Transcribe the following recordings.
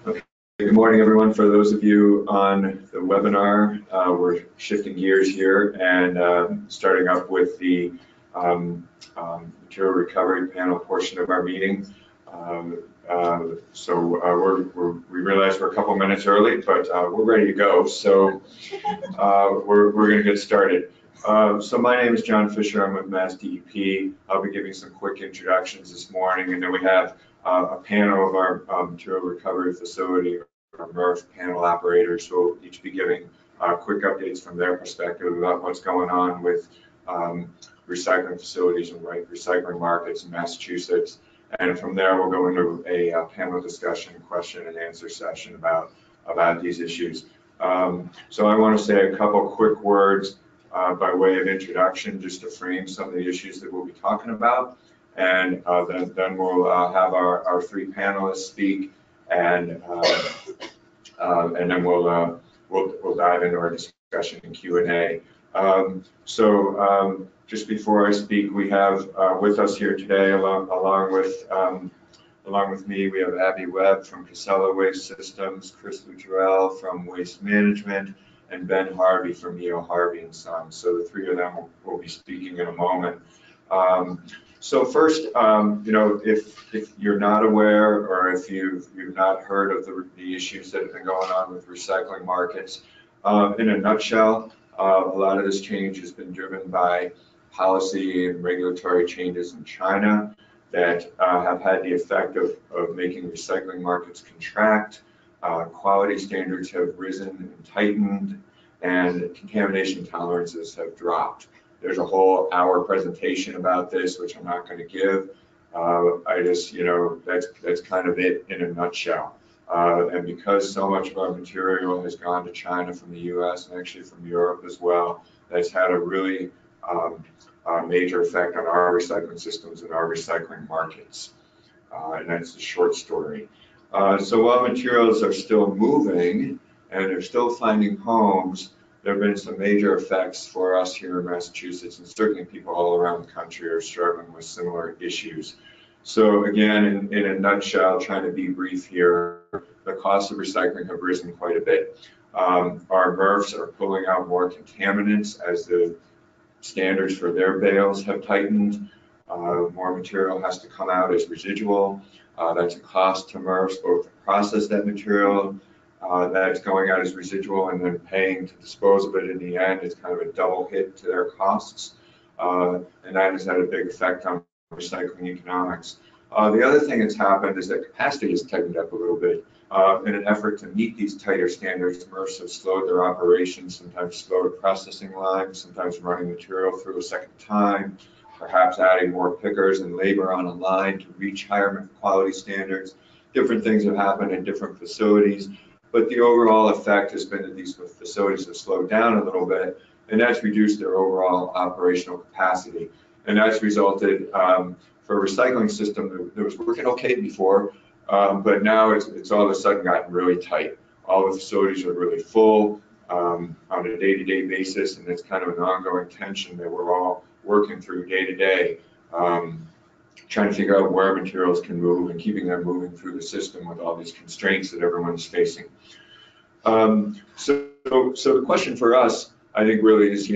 Okay. Good morning, everyone. For those of you on the webinar, we're shifting gears here and starting up with the material recovery panel portion of our meeting. We realize we're a couple minutes early, but we're ready to go. So we're going to get started. So my name is John Fisher. I'm with MassDEP. I'll be giving some quick introductions this morning, and then we have a panel of our material recovery facility, our MRF panel operators, who will each be giving quick updates from their perspective about what's going on with recycling facilities and recycling markets in Massachusetts. And from there, we'll go into a panel discussion, question and answer session about these issues. So I want to say a couple quick words by way of introduction, just to frame some of the issues that we'll be talking about. And then we'll have our three panelists speak, and then we'll dive into our discussion and Q&A. Just before I speak, we have with us here today, along with me, we have Abby Webb from Casella Waste Systems, Chris Luttrell from Waste Management, and Ben Harvey from Harvey Sons. So the three of them will be speaking in a moment. So first, if you're not aware, or if you've not heard of the issues that have been going on with recycling markets, in a nutshell, a lot of this change has been driven by policy and regulatory changes in China that have had the effect of making recycling markets contract. Quality standards have risen and tightened, and contamination tolerances have dropped. There's a whole hour presentation about this, which I'm not going to give. I just, that's kind of it in a nutshell. And because so much of our material has gone to China from the US and actually from Europe as well, that's had a really major effect on our recycling systems and our recycling markets. And that's the short story. So while materials are still moving and they're still finding homes, there have been some major effects for us here in Massachusetts, and certainly people all around the country are struggling with similar issues. So again, in a nutshell, trying to be brief here, the costs of recycling have risen quite a bit. Our MRFs are pulling out more contaminants as the standards for their bales have tightened. More material has to come out as residual. That's a cost to MRFs, both to process that material that's going out as residual and then paying to dispose of it in the end. It's kind of a double hit to their costs. And that has had a big effect on recycling economics. The other thing that's happened is that capacity has tightened up a little bit. In an effort to meet these tighter standards, MRFs have slowed their operations, sometimes slowed processing lines, sometimes running material through a second time, perhaps adding more pickers and labor on a line to reach higher quality standards. Different things have happened in different facilities, but the overall effect has been that these facilities have slowed down a little bit, and that's reduced their overall operational capacity. And that's resulted for a recycling system that was working okay before, but now it's all of a sudden gotten really tight. All the facilities are really full on a day-to-day basis, and it's kind of an ongoing tension that we're all working through day to day, trying to figure out where materials can move and keeping them moving through the system with all these constraints that everyone's facing. So the question for us, I think, really is,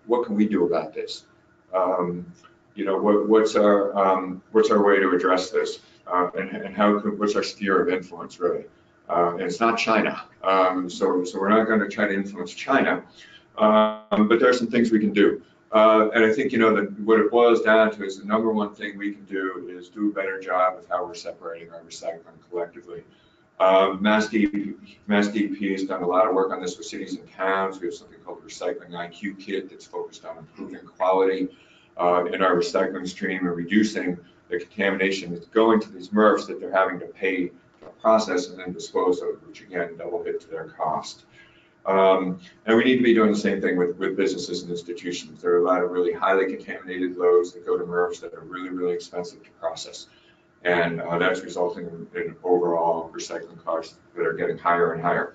what can we do about this? What's our way to address this, and what's our sphere of influence, really? And it's not China, so we're not going to try to influence China, but there are some things we can do. And I think, what it boils down to is the number one thing we can do is do a better job of how we're separating our recycling collectively. MassDEP has done a lot of work on this with cities and towns. We have something called the Recycling IQ Kit that's focused on improving quality in our recycling stream and reducing the contamination that's going to these MRFs that they're having to pay to process and then dispose of, which again, double hit to their cost. And we need to be doing the same thing with businesses and institutions. There are a lot of really highly contaminated loads that go to MRFs that are really, really expensive to process. And that's resulting in overall recycling costs that are getting higher and higher.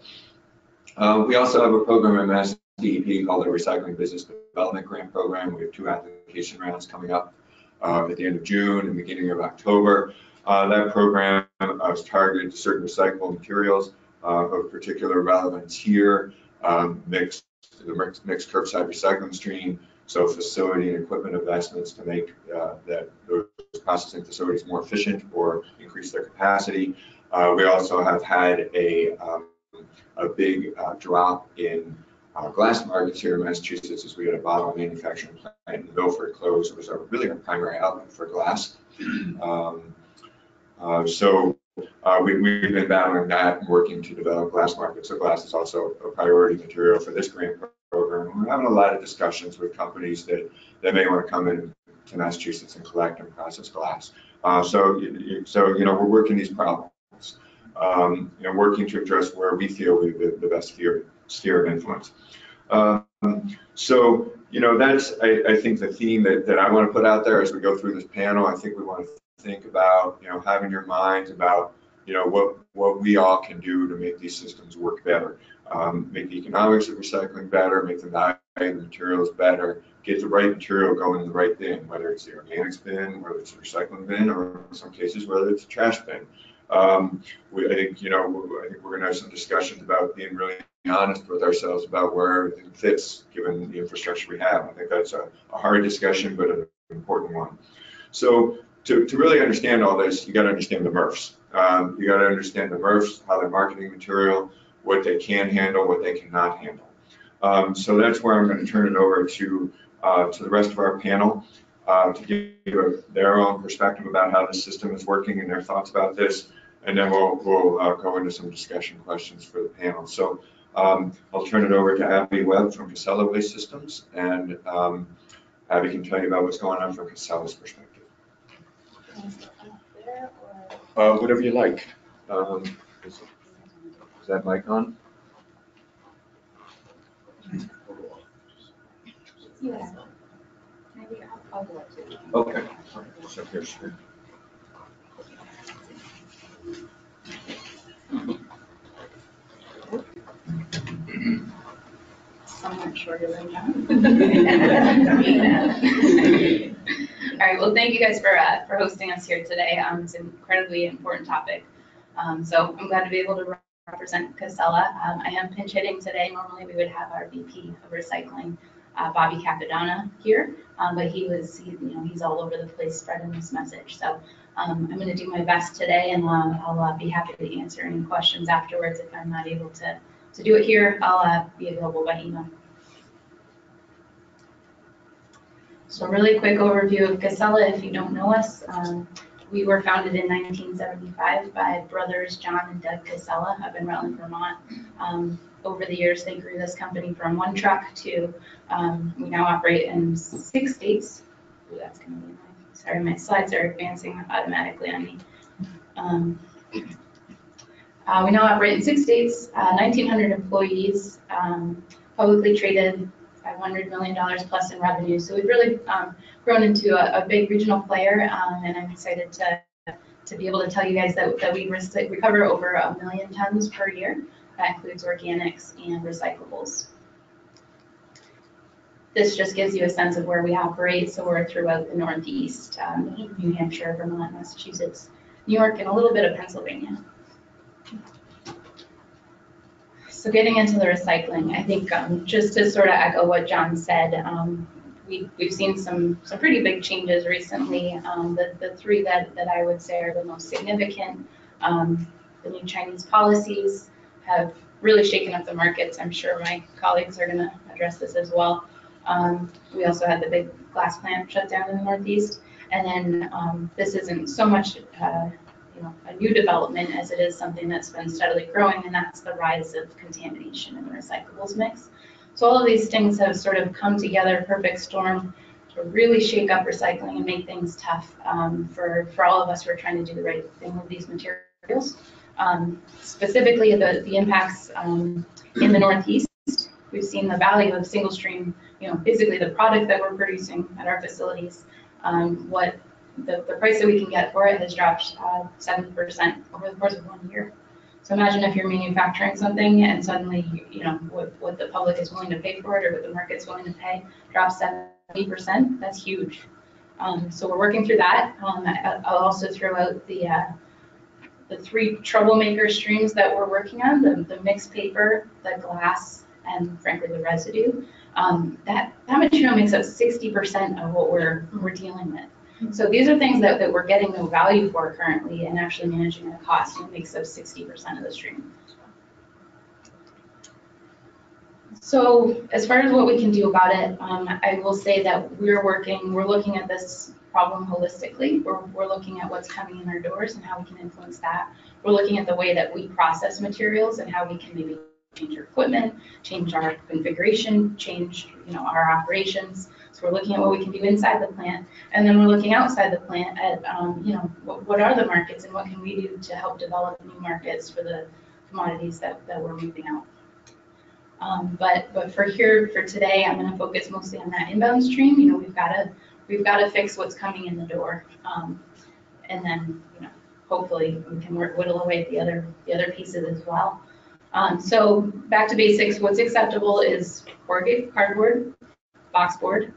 We also have a program at MassDEP called the Recycling Business Development Grant Program. We have 2 application rounds coming up at the end of June and beginning of October. That program is targeted to certain recyclable materials of particular relevance here. The mixed curbside recycling stream, so facility and equipment investments to make those processing facilities more efficient or increase their capacity. We also have had a big drop in glass markets here in Massachusetts, as we had a bottle manufacturing plant in Milford close. It was really our primary outlet for glass. We've been battling that and working to develop glass markets. So glass is also a priority material for this grant program. We're having a lot of discussions with companies that may want to come in to Massachusetts and collect and process glass. We're working these problems, working to address where we feel we have the best sphere of influence. That's, I think, the theme that I want to put out there as we go through this panel. I think we want to think about, having your minds about, what we all can do to make these systems work better, make the economics of recycling better, make the value of the materials better, get the right material going in the right bin, whether it's the organics bin, whether it's the recycling bin, or in some cases, whether it's a trash bin. I think we're going to have some discussions about being really honest with ourselves about where everything fits, given the infrastructure we have. I think that's a hard discussion, but an important one. So to really understand all this, you got to understand the MRFs. You got to understand the MRFs, how they're marketing material, what they can handle, what they cannot handle. So that's where I'm going to turn it over to the rest of our panel to give you their own perspective about how the system is working and their thoughts about this, and then we'll go into some discussion questions for the panel. So I'll turn it over to Abby Webb from Casella Waste Systems, and Abby can tell you about what's going on from Casella's perspective. Whatever you like. Is that mic on? Yeah. Maybe I'll go up to you. Okay. So here's your. Somewhat shorter than John. All right, well, thank you guys for hosting us here today. It's an incredibly important topic. So I'm glad to be able to represent Casella. I am pinch hitting today. Normally we would have our VP of recycling, Bobby Capadonna, here, but he's all over the place spreading this message. So I'm going to do my best today, and I'll be happy to answer any questions afterwards. If I'm not able to do it here, I'll be available by email. So really quick overview of Casella, if you don't know us. We were founded in 1975 by brothers John and Doug Casella up in Rutland, Vermont. Over the years, they grew this company from one truck to, we now operate in 6 states. Ooh, that's going to be annoying. Sorry, my slides are advancing automatically on me. We now operate in 6 states, 1,900 employees, publicly traded, $500 million plus in revenue. So we've really grown into a big regional player, and I'm excited to be able to tell you guys that we recover over 1 million tons per year. That includes organics and recyclables. This just gives you a sense of where we operate. So we're throughout the Northeast, New Hampshire, Vermont, Massachusetts, New York, and a little bit of Pennsylvania. So getting into the recycling, I think just to sort of echo what John said, we've seen some pretty big changes recently. The 3 that I would say are the most significant, the new Chinese policies have really shaken up the markets. I'm sure my colleagues are going to address this as well. We also had the big glass plant shut down in the Northeast, and then this isn't so much a new development as it is something that's been steadily growing, and that's the rise of contamination in the recyclables mix. So all of these things have sort of come together, perfect storm, to really shake up recycling and make things tough for all of us who are trying to do the right thing with these materials. Specifically, the impacts in the Northeast, we've seen the value of single stream, basically the product that we're producing at our facilities, what the price that we can get for it has dropped 70% over the course of 1 year. So imagine if you're manufacturing something and suddenly, what the public is willing to pay for it or what the market's willing to pay drops 70%. That's huge. So we're working through that. I'll also throw out the the three troublemaker streams that we're working on, the mixed paper, the glass, and frankly the residue, that material makes up 60% of what we're dealing with. So these are things that we're getting no value for currently and actually managing at a cost, and it makes up 60% of the stream. So as far as what we can do about it, I will say that we're looking at this problem holistically. We're looking at what's coming in our doors and how we can influence that. We're looking at the way that we process materials and how we can maybe change our equipment, change our configuration, change our operations. So we're looking at what we can do inside the plant, and then we're looking outside the plant at what are the markets and what can we do to help develop new markets for the commodities that we're moving out. But for today, I'm going to focus mostly on that inbound stream. We've got to fix what's coming in the door, and then hopefully we can whittle away at the other pieces as well. So back to basics. What's acceptable is corrugated cardboard, boxboard,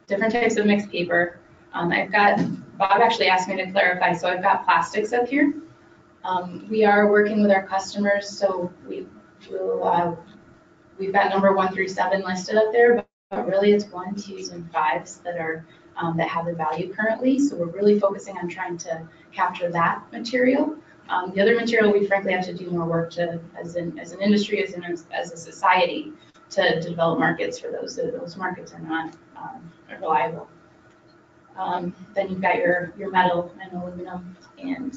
different types of mixed paper. Bob actually asked me to clarify, so I've got plastics up here. We are working with our customers, so we've got number 1 through 7 listed up there, but really it's 1, 2s, and 5s that have the value currently. So we're really focusing on trying to capture that material. The other material we frankly have to do more work as an industry, as a society, to develop markets for those. Those markets are not reliable. Then you've got your metal and aluminum and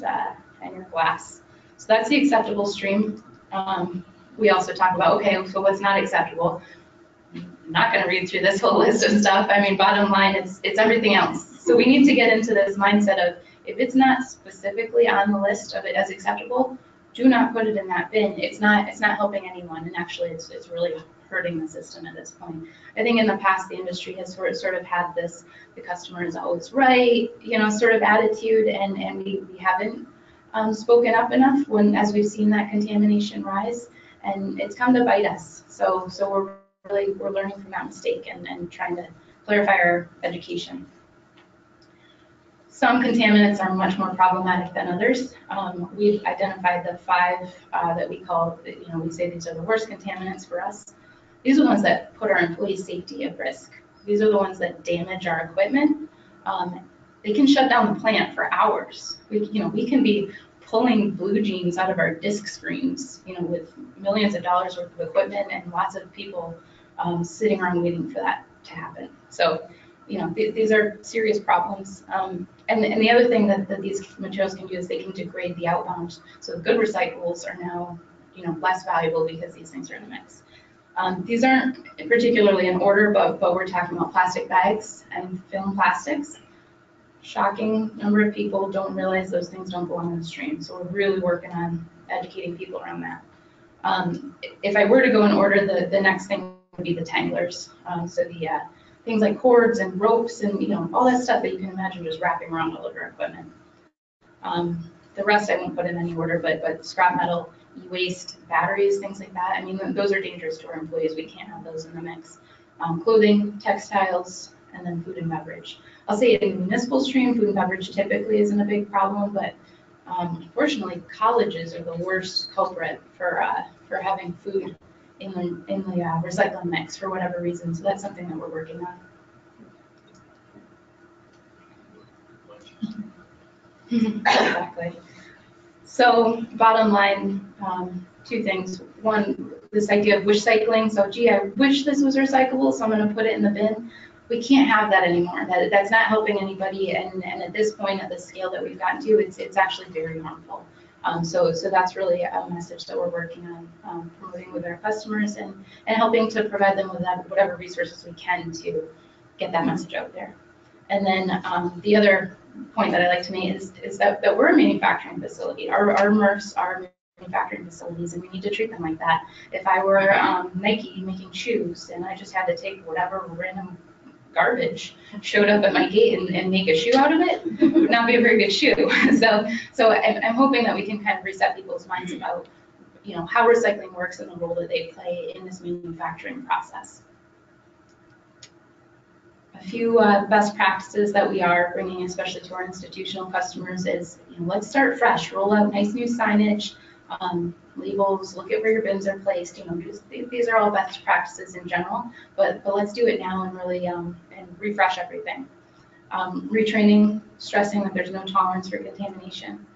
your glass. So that's the acceptable stream. We also talk about, okay, so what's not acceptable? I'm not going to read through this whole list of stuff. I mean, bottom line, it's everything else. So we need to get into this mindset of, if it's not specifically on the list of it as acceptable, do not put it in that bin. It's not helping anyone, and actually it's really hurting the system at this point. I think in the past the industry has sort of had this, the customer is always right, sort of attitude, and we haven't spoken up enough as we've seen that contamination rise, and it's come to bite us. So we're learning from that mistake and trying to clarify our education. Some contaminants are much more problematic than others. We've identified the 5 that we call, we say these are the worst contaminants for us. These are the ones that put our employees' safety at risk. These are the ones that damage our equipment. They can shut down the plant for hours. We can be pulling blue jeans out of our disc screens, with millions of dollars worth of equipment and lots of people sitting around waiting for that to happen. So, these are serious problems. And the other thing that these materials can do is they can degrade the outbound. So good recyclables are now, less valuable because these things are in the mix. These aren't particularly in order, but we're talking about plastic bags and film plastics. Shocking number of people don't realize those things don't belong in the stream. So we're really working on educating people around that. If I were to go in order, the next thing would be the tanglers. So the things like cords and ropes and all that stuff that you can imagine just wrapping around all of your equipment. The rest I won't put in any order, but scrap metal, e-waste, batteries, things like that. I mean, those are dangerous to our employees. We can't have those in the mix. Clothing, textiles, and then food and beverage. I'll say in the municipal stream, food and beverage typically isn't a big problem, but unfortunately, colleges are the worst culprit for having food in the recycling mix for whatever reason. So that's something that we're working on. Exactly. So bottom line, 2 things. One, this idea of wish cycling. So gee, I wish this was recyclable, so I'm going to put it in the bin. We can't have that anymore. That's not helping anybody, and at this point, at the scale that we've gotten to, it's actually very harmful. So that's really a message that we're working on promoting with our customers and helping to provide them with whatever resources we can to get that message out there. And then the other point that I like to make is that we're a manufacturing facility. Our MRFs are manufacturing facilities, and we need to treat them like that. If I were Nike making shoes and I just had to take whatever random garbage showed up at my gate and make a shoe out of it, it would not be a very good shoe. So I'm hoping that we can kind of reset people's minds about how recycling works and the role that they play in this manufacturing process. A few best practices that we are bringing, especially to our institutional customers, is let's start fresh. Roll out nice new signage, labels. Look at where your bins are placed. These are all best practices in general, but let's do it now and really and refresh everything. Retraining, stressing that there's no tolerance for contamination.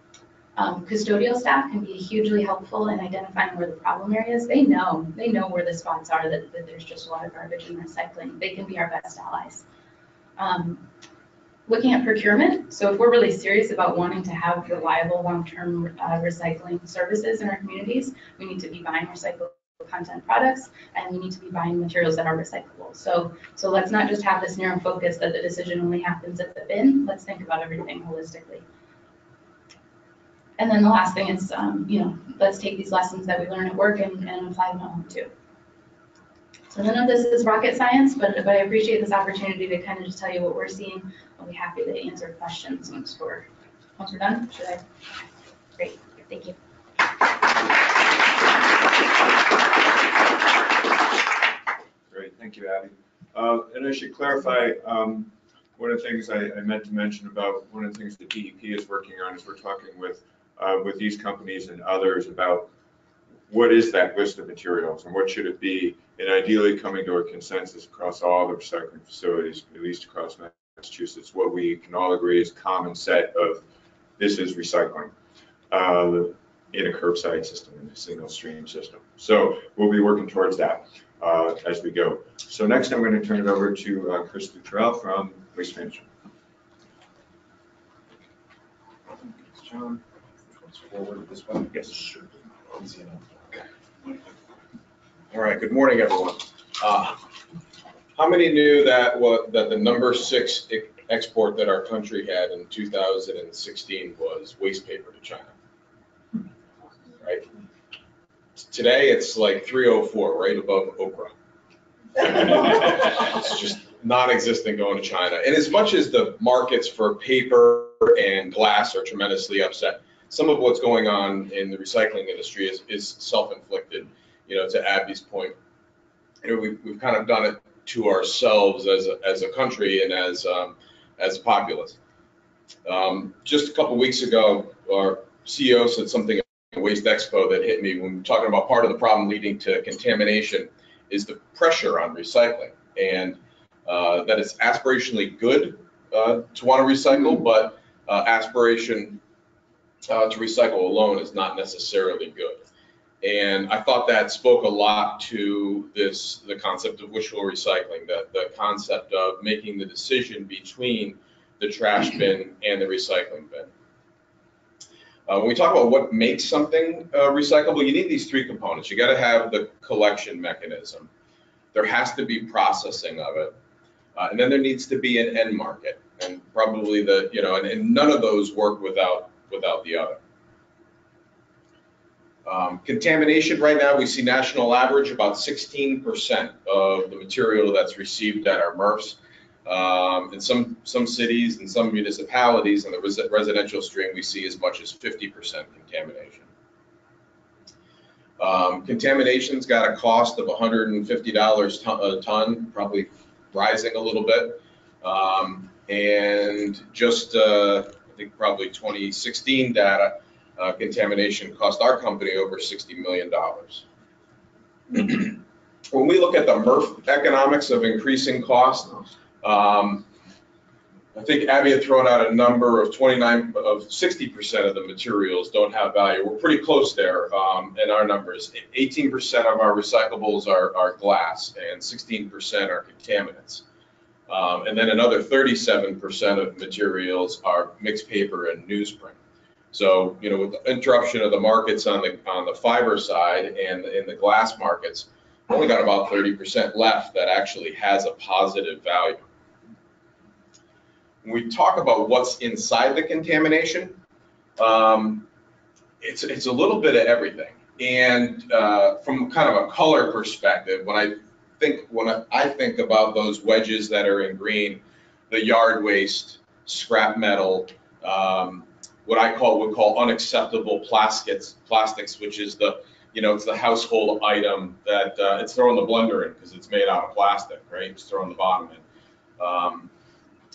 Custodial staff can be hugely helpful in identifying where the problem areas. They know where the spots are that there's just a lot of garbage and recycling. They can be our best allies. Looking at procurement, so if we're really serious about wanting to have reliable long-term recycling services in our communities, we need to be buying recyclable content products, and we need to be buying materials that are recyclable. So let's not just have this narrow focus that the decision only happens at the bin. Let's think about everything holistically. And then the last thing is, let's take these lessons that we learn at work and apply them at home too. So none of this is rocket science, but I appreciate this opportunity to kind of just tell you what we're seeing. I'll be happy to answer questions once we're done. Should I? Great, thank you. Great, thank you, Abby. And I should clarify, one of the things I meant to mention about one of the things the DEP is working on is we're talking with these companies and others about what is that list of materials and what should it be, and ideally coming to a consensus across all the recycling facilities, at least across Massachusetts, what we can all agree is a common set of this is recycling in a curbside system, in a single stream system. So we'll be working towards that as we go. So next I'm going to turn it over to Chris Luttrell from Waste Management. Thanks, John. Forward this one? Yes, sure. Easy enough. Okay. All right, good morning, everyone. How many knew that the number 6 export that our country had in 2016 was waste paper to China? Right? Today it's like 304, right above okra. It's just non-existent going to China. And as much as the markets for paper and glass are tremendously upset, some of what's going on in the recycling industry is self-inflicted. To Abby's point, we've kind of done it to ourselves as a country and as a populace. Just a couple weeks ago, our CEO said something at Waste Expo that hit me when we were talking about part of the problem leading to contamination is the pressure on recycling, and that it's aspirationally good to want to recycle, but aspiration to recycle alone is not necessarily good. And I thought that spoke a lot to the concept of wishful recycling, the concept of making the decision between the trash bin and the recycling bin. When we talk about what makes something recyclable, you need these 3 components. You got to have the collection mechanism. There has to be processing of it. And then there needs to be an end market. And probably and none of those work without the other. Contamination right now, we see national average about 16% of the material that's received at our MRFs. In some cities and some municipalities in the residential stream, we see as much as 50% contamination. Contamination's got a cost of $150 a ton, probably rising a little bit. And just I think probably 2016 data, contamination cost our company over $60 million. When we look at the MRF economics of increasing cost, I think Abby had thrown out a number of 60% of the materials don't have value. We're pretty close there in our numbers. 18% of our recyclables are glass and 16% are contaminants. And then another 37% of materials are mixed paper and newsprint. So, with the interruption of the markets on the fiber side and in the glass markets, we've only got about 30% left that actually has a positive value. When we talk about what's inside the contamination, it's a little bit of everything. And from kind of a color perspective, when I think about those wedges that are in green, the yard waste, scrap metal, what I would call unacceptable plastics, which is it's the household item that it's throwing the blender in because it's made out of plastic, right? Just throwing the bottom in.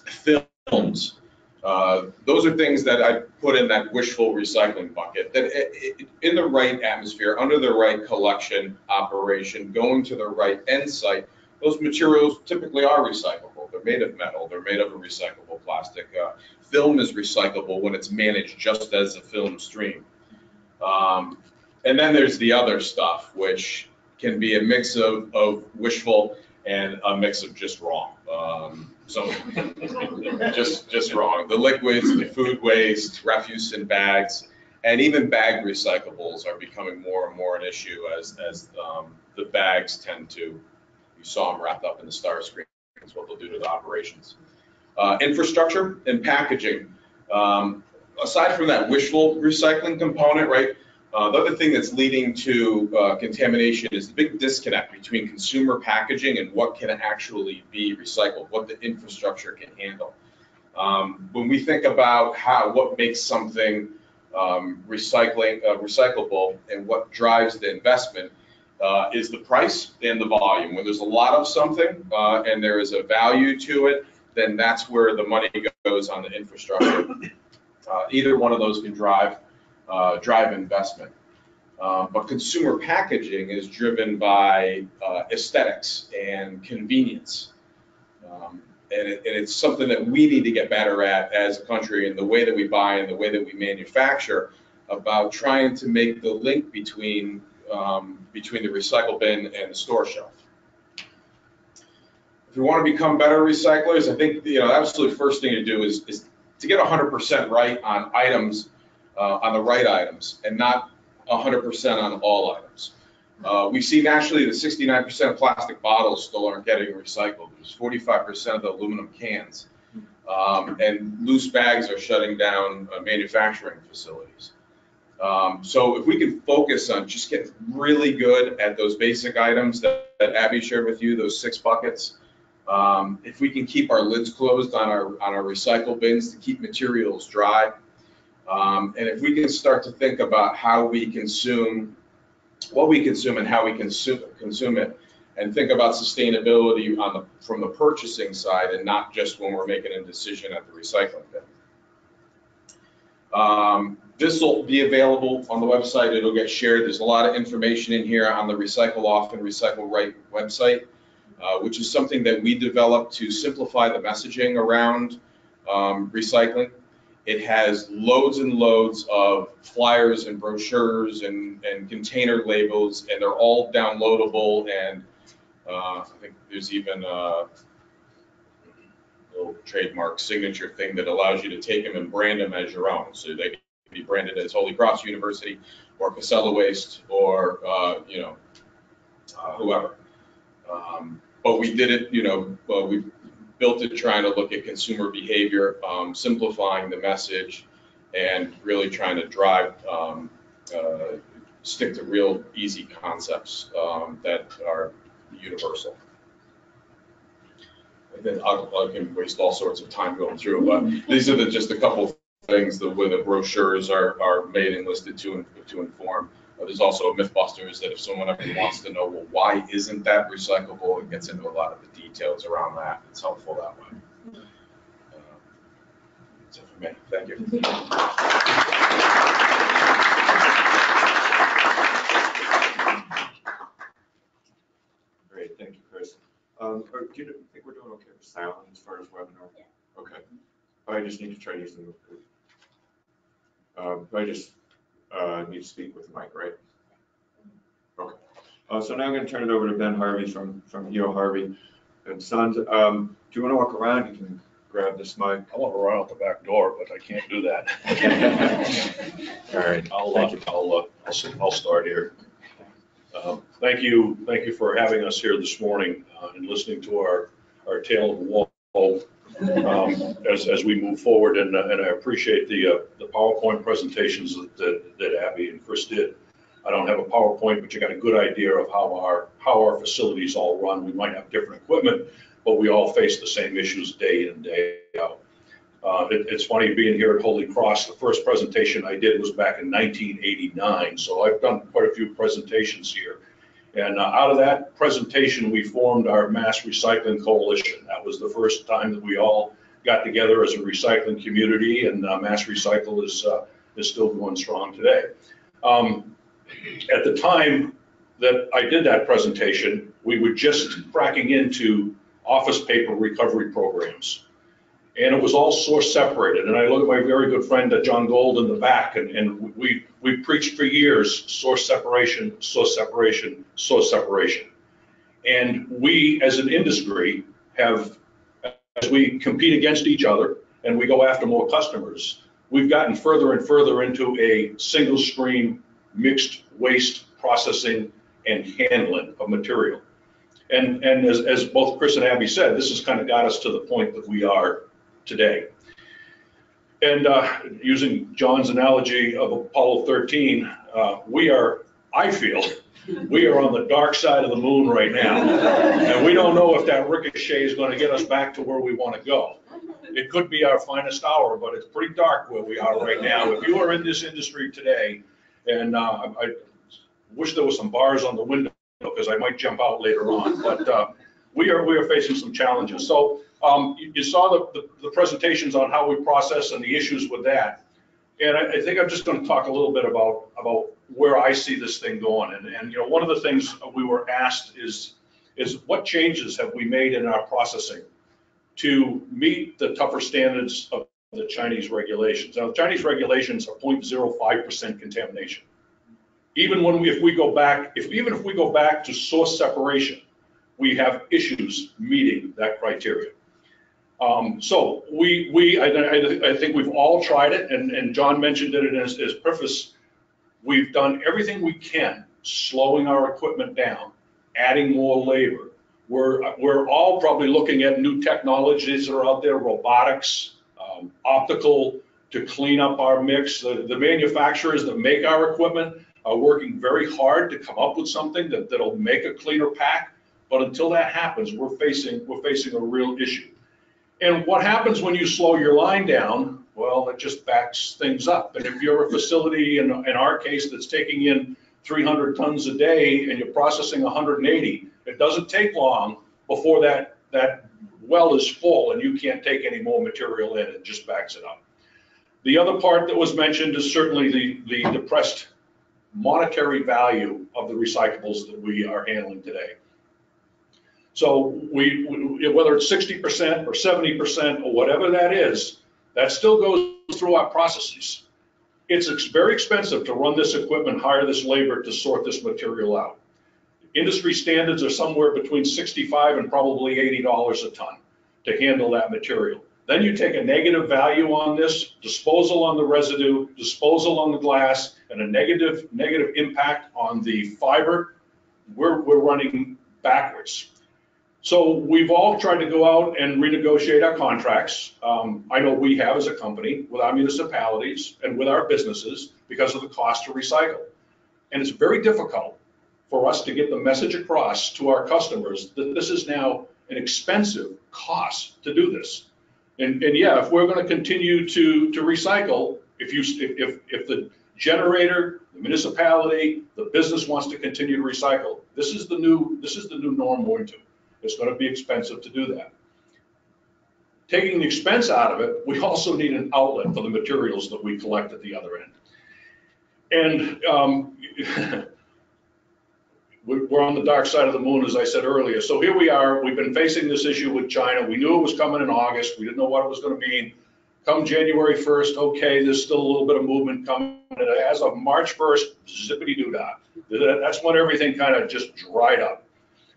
Films. Those are things that I put in that wishful recycling bucket, that in the right atmosphere, under the right collection operation, going to the right end site, those materials typically are recyclable. They're made of metal, they're made of a recyclable plastic. Film is recyclable when it's managed just as a film stream. And then there's the other stuff, which can be a mix of wishful and a mix of just wrong. So just wrong. The liquids, the food waste, refuse in bags, and even bag recyclables are becoming more and more an issue as the bags tend to, you saw them wrapped up in the star screens, what they'll do to the operations. Infrastructure and packaging. Aside from that wishful recycling component, right? The other thing that's leading to contamination is the big disconnect between consumer packaging and what can actually be recycled, what the infrastructure can handle. When we think about what makes something recyclable and what drives the investment is the price and the volume. When there's a lot of something and there is a value to it, then that's where the money goes on the infrastructure. Either one of those can drive investment. But consumer packaging is driven by aesthetics and convenience. And it's something that we need to get better at as a country in the way that we buy and the way that we manufacture, about trying to make the link between the recycle bin and the store shelf. If we want to become better recyclers, I think the absolute first thing to do is to get 100% right on items, on the right items, and not 100% on all items. We see nationally that 69% of plastic bottles still aren't getting recycled. There's 45% of the aluminum cans, and loose bags are shutting down manufacturing facilities. So if we can focus on just getting really good at those basic items that Abby shared with you, those 6 buckets, if we can keep our lids closed on our recycle bins to keep materials dry, and if we can start to think about how we consume, what we consume and how we consume it, and think about sustainability from the purchasing side and not just when we're making a decision at the recycling bin. This will be available on the website. It'll get shared. There's a lot of information in here on the Recycle Often, Recycle Right website, which is something that we developed to simplify the messaging around recycling. It has loads and loads of flyers and brochures and container labels, and they're all downloadable. And I think there's even a little trademark signature thing that allows you to take them and brand them as your own. So they can be branded as Holy Cross University or Casella Waste or whoever. But we did it, we built it trying to look at consumer behavior, simplifying the message, and really trying to drive, stick to real easy concepts that are universal. And then I can waste all sorts of time going through, but these are just a couple of things where the brochures are made and listed to inform. There's also Mythbusters that if someone ever wants to know, well, why isn't that recyclable, it gets into a lot of the details around that. It's helpful that way. That's it for me. Thank you. Great, thank you, Chris. Do you think we're doing okay with sound as far as webinar? Yeah. Okay. I just need to try using the. I just need to speak with the mic, right? Okay. So now I'm going to turn it over to Ben Harvey from E.O. Harvey and Sons. Do you want to walk around? You can grab this mic. I want to run out the back door, but I can't do that. All right. I'll start here. Thank you for having us here this morning and listening to our tale of woe as we move forward. And I appreciate the PowerPoint presentations that Abby and Chris did. I don't have a PowerPoint, but you got a good idea of how our facilities all run. We might have different equipment, but we all face the same issues day in and day out. It's funny being here at Holy Cross. The first presentation I did was back in 1989, so I've done quite a few presentations here. And out of that presentation, we formed our Mass Recycling Coalition. That was the first time that we all got together as a recycling community, and Mass Recycle is still going strong today. At the time that I did that presentation, we were just cracking into office paper recovery programs. And it was all source separated. And I look at my very good friend John Gold in the back, and we preached for years, source separation, source separation, source separation. And we as an industry have, as we compete against each other and we go after more customers, we've gotten further and further into a single stream mixed waste processing and handling of material. And as both Chris and Abby said, this has kind of got us to the point that we are today. And using John's analogy of Apollo 13, we are, I feel, we are on the dark side of the moon right now. And we don't know if that ricochet is going to get us back to where we want to go. It could be our finest hour, but it's pretty dark where we are right now. If you are in this industry today, and I wish there was some bars on the window because I might jump out later on, but we are facing some challenges. So you saw the presentations on how we process and the issues with that. And I think I'm just going to talk a little bit about where I see this thing going. And you know, one of the things we were asked is what changes have we made in our processing to meet the tougher standards of the Chinese regulations. Now, the Chinese regulations are 0.05% contamination. Even if we go back to source separation, we have issues meeting that criteria. So I think we've all tried it, and John mentioned it in his preface. We've done everything we can, slowing our equipment down, adding more labor. We're all probably looking at new technologies that are out there, robotics, optical, to clean up our mix. The manufacturers that make our equipment are working very hard to come up with something that'll make a cleaner pack. But until that happens, we're facing a real issue. And what happens when you slow your line down? Well, it just backs things up. And if you're a facility, in our case, that's taking in 300 tons a day and you're processing 180, it doesn't take long before that well is full and you can't take any more material in. It just backs it up. The other part that was mentioned is certainly the depressed monetary value of the recyclables that we are handling today. So whether it's 60% or 70% or whatever that is, that still goes through our processes. It's very expensive to run this equipment, hire this labor to sort this material out. Industry standards are somewhere between $65 and probably $80 a ton to handle that material. Then you take a negative value on this, disposal on the residue, disposal on the glass, and a negative impact on the fiber. We're running backwards. So we've all tried to go out and renegotiate our contracts. I know we have as a company with our municipalities and with our businesses because of the cost to recycle. And it's very difficult for us to get the message across to our customers that this is now an expensive cost to do this. And yeah, if we're going to continue to recycle, if the generator, the municipality, the business wants to continue to recycle, this is the new norm we're into. It's going to be expensive to do that. Taking the expense out of it, we also need an outlet for the materials that we collect at the other end. And we're on the dark side of the moon, as I said earlier. So here we are. We've been facing this issue with China. We knew it was coming in August. We didn't know what it was going to mean. Come January 1st, okay, there's still a little bit of movement coming. And as of March 1st, zippity-doo-dah. That's when everything kind of just dried up.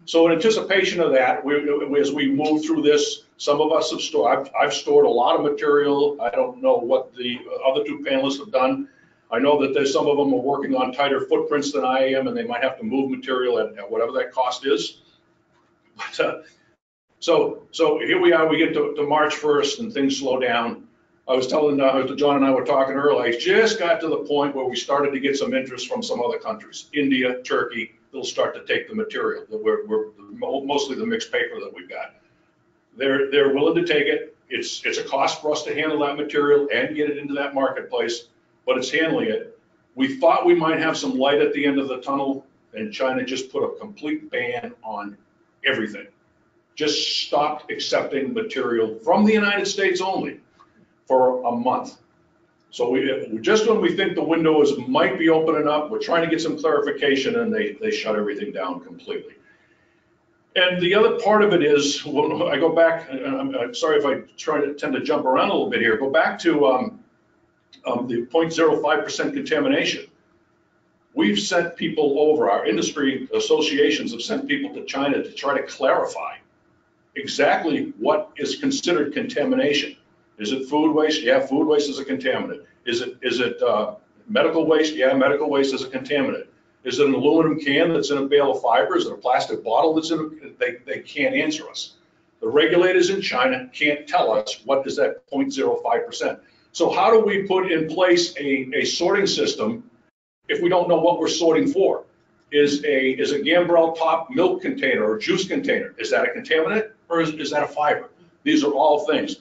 So in anticipation of that, as we move through this, some of us have stored, I've stored a lot of material. I don't know what the other two panelists have done. I know that there's some of them are working on tighter footprints than I am, and they might have to move material at whatever that cost is. But, so here we are, we get to March 1st and things slow down. I was telling John and I were talking earlier, I just got to the point where we started to get some interest from some other countries, India, Turkey. They'll start to take the material. We're mostly the mixed paper that we've got. They're willing to take it. It's a cost for us to handle that material and get it into that marketplace, but it's handling it. We thought we might have some light at the end of the tunnel, and China just put a complete ban on everything. Just stopped accepting material from the United States only for a month. So just when we think the window might be opening up, we're trying to get some clarification, and they shut everything down completely. And the other part of it is, when I go back, and I'm sorry if I tend to jump around a little bit here, go back to the 0.05% contamination. We've sent people over, our industry associations have sent people to China to try to clarify exactly what is considered contamination. Is it food waste? Yeah, food waste is a contaminant. Is it medical waste? Yeah, medical waste is a contaminant. Is it an aluminum can that's in a bale of fiber? Is it a plastic bottle that's in a, they can't answer us. The regulators in China can't tell us what is that 0.05%. So how do we put in place a sorting system if we don't know what we're sorting for? Is a gambrel top milk container or juice container, is that a contaminant or is that a fiber? These are all things.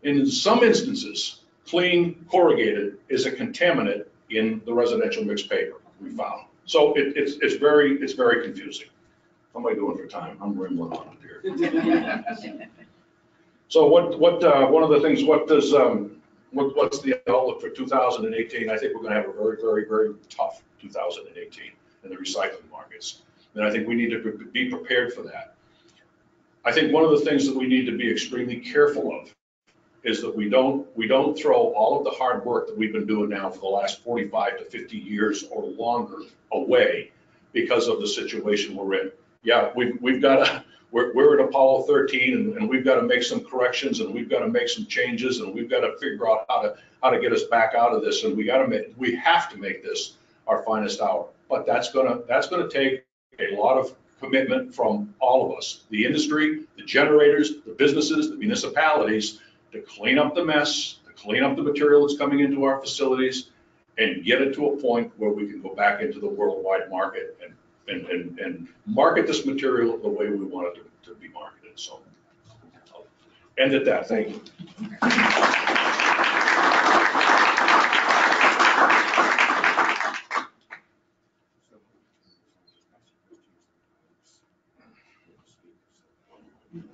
In some instances, clean corrugated is a contaminant in the residential mixed paper we found. So it's very confusing. How am I doing for time? I'm rambling on up here. So one of the things, what's the outlook for 2018? I think we're going to have a very tough 2018 in the recycling markets. And I think we need to be prepared for that. I think one of the things that we need to be extremely careful of is that we don't throw all of the hard work that we've been doing now for the last 45 to 50 years or longer away because of the situation we're in. Yeah, we're at Apollo 13 and we've got to make some corrections and we've got to make some changes and we've got to figure out how to get us back out of this, and we have to make this our finest hour. But that's gonna take a lot of commitment from all of us, the industry, the generators, the businesses, the municipalities, to clean up the mess, to clean up the material that's coming into our facilities, and get it to a point where we can go back into the worldwide market and market this material the way we want it to be marketed. So I'll end at that. Thank you.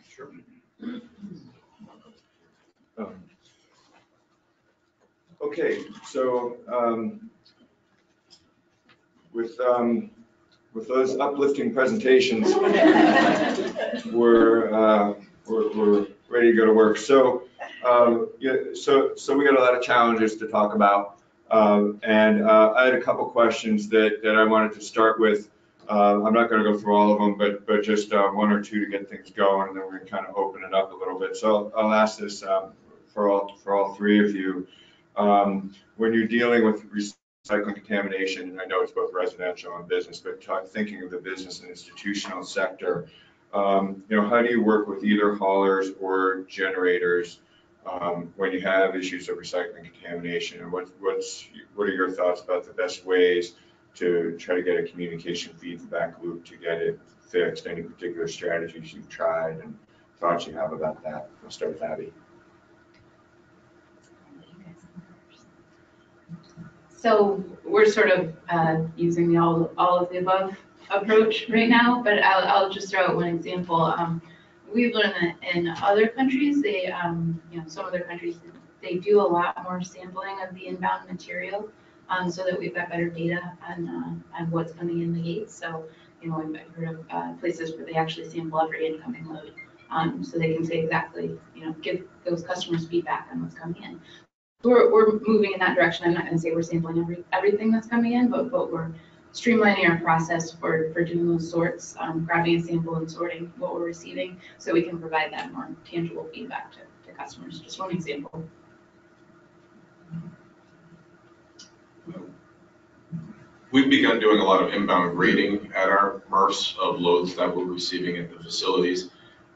Sure. Okay, so with those uplifting presentations, we're ready to go to work. So yeah, so we got a lot of challenges to talk about, and I had a couple questions that I wanted to start with. I'm not going to go through all of them, but just one or two to get things going, and then we're going to kind of open it up a little bit. So I'll ask this for all three of you. When you're dealing with recycling contamination, and I know it's both residential and business, but thinking of the business and institutional sector, how do you work with either haulers or generators when you have issues of recycling contamination? And what are your thoughts about the best ways to try to get a communication feedback loop to get it fixed? Any particular strategies you've tried and thoughts you have about that? I'll start with Abby. So we're sort of using the all of the above approach right now, but I'll just throw out one example. We've learned that in other countries, some other countries, they do a lot more sampling of the inbound material, so that we've got better data on what's coming in the gates. So, I've heard of places where they actually sample every incoming load, so they can say exactly, give those customers feedback on what's coming in. We're moving in that direction. I'm not going to say we're sampling everything that's coming in, but we're streamlining our process for doing those sorts, grabbing a sample and sorting what we're receiving, so we can provide that more tangible feedback to customers. Just one example. We've begun doing a lot of inbound grading at our MRFs of loads that we're receiving at the facilities.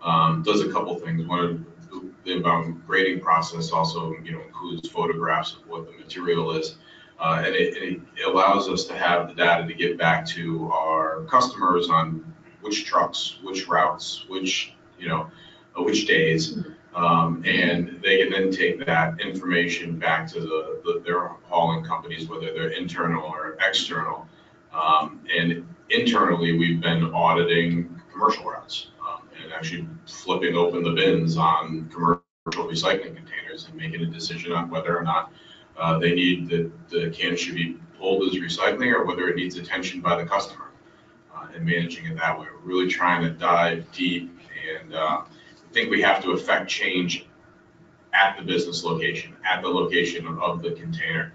Does a couple things. One, the inbound grading process also includes photographs of what the material is, and it allows us to have the data to get back to our customers on which trucks, which routes, which days, and they can then take that information back to their hauling companies, whether they're internal or external, And internally, we've been auditing commercial routes and actually flipping open the bins on commercial recycling containers and making a decision on whether or not they need the can should be pulled as recycling or whether it needs attention by the customer and managing it that way. We're really trying to dive deep, and I think we have to affect change at the business location, at the location of the container.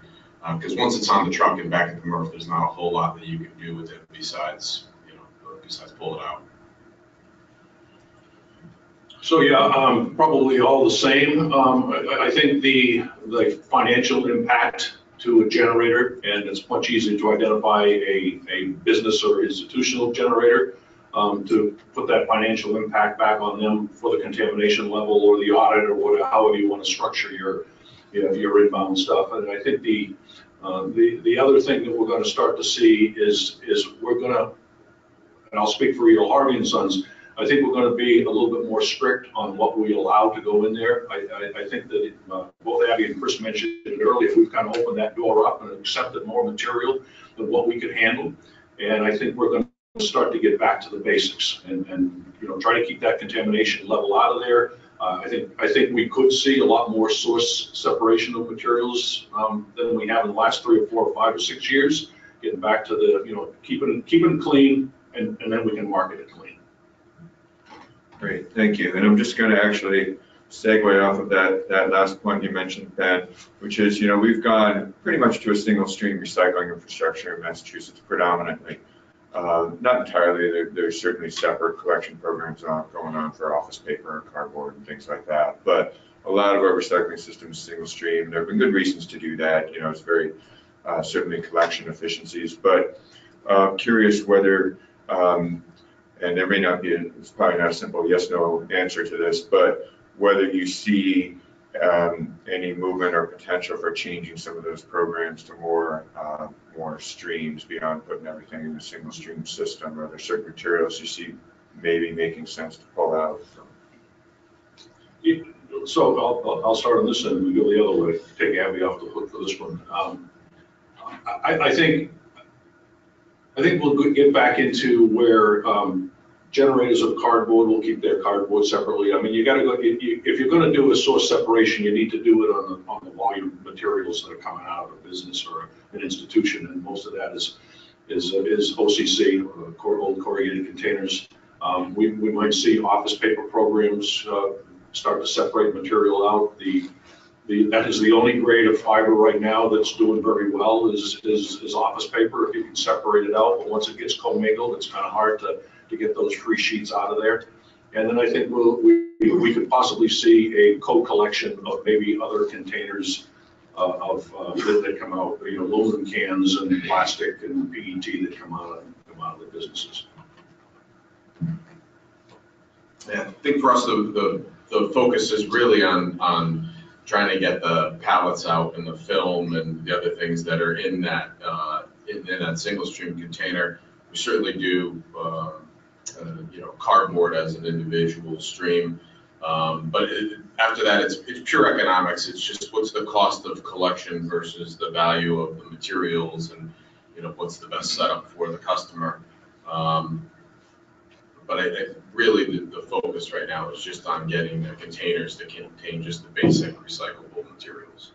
Because once it's on the truck and back at the MRF, there's not a whole lot that you can do with it besides pull it out. So yeah, probably all the same. I think the financial impact to a generator, and it's much easier to identify a business or institutional generator to put that financial impact back on them for the contamination level or the audit or whatever, however you want to structure your inbound stuff. And I think the other thing that we're going to start to see is we're going to, and I'll speak for Harvey Sons, I think we're going to be a little bit more strict on what we allow to go in there. I think that both Abby and Chris mentioned it earlier, we've kind of opened that door up and accepted more material than what we could handle. And I think we're going to start to get back to the basics and try to keep that contamination level out of there. I think we could see a lot more source separation of materials than we have in the last 3 or 4 or 5 or 6 years. Getting back to the keeping it clean, and then we can market it clean. Great, thank you. And I'm just going to actually segue off of that last point you mentioned, Ben, which is, we've gone pretty much to a single stream recycling infrastructure in Massachusetts predominantly. Not entirely, there's certainly separate collection programs going on for office paper and cardboard and things like that. But a lot of our recycling system is single stream. There have been good reasons to do that. It's very, certainly collection efficiencies, but curious whether, and there may not be, it's probably not a simple yes/no answer to this, but whether you see any movement or potential for changing some of those programs to more streams beyond putting everything in a single stream system, or are there certain materials you see maybe making sense to pull out? So I'll start on this end, we go the other way, take Abby off the hook for this one. I think we'll get back into where generators of cardboard will keep their cardboard separately. I mean, you got to go, if you're going to do a source separation, you need to do it on the volume materials that are coming out of a business or an institution, and most of that is OCC, old corrugated containers. We might see office paper programs start to separate material out. That is the only grade of fiber right now that's doing very well is office paper, if you can separate it out. But once it gets commingled, it's kind of hard to get those free sheets out of there. And then I think we could possibly see a co-collection of maybe other containers that come out, aluminum cans and plastic and PET that come out of the businesses. Yeah, I think for us the focus is really on trying to get the pallets out and the film and the other things that are in that single stream container. We certainly do cardboard as an individual stream, but after that it's pure economics. It's just what's the cost of collection versus the value of the materials, and what's the best setup for the customer. But I really the focus right now is just on getting the containers that contain just the basic recyclable materials.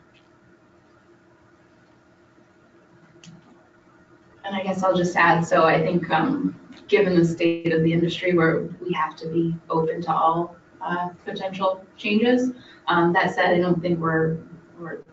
And I guess I'll just add, so I think given the state of the industry where we have to be open to all potential changes, that said, I don't think we're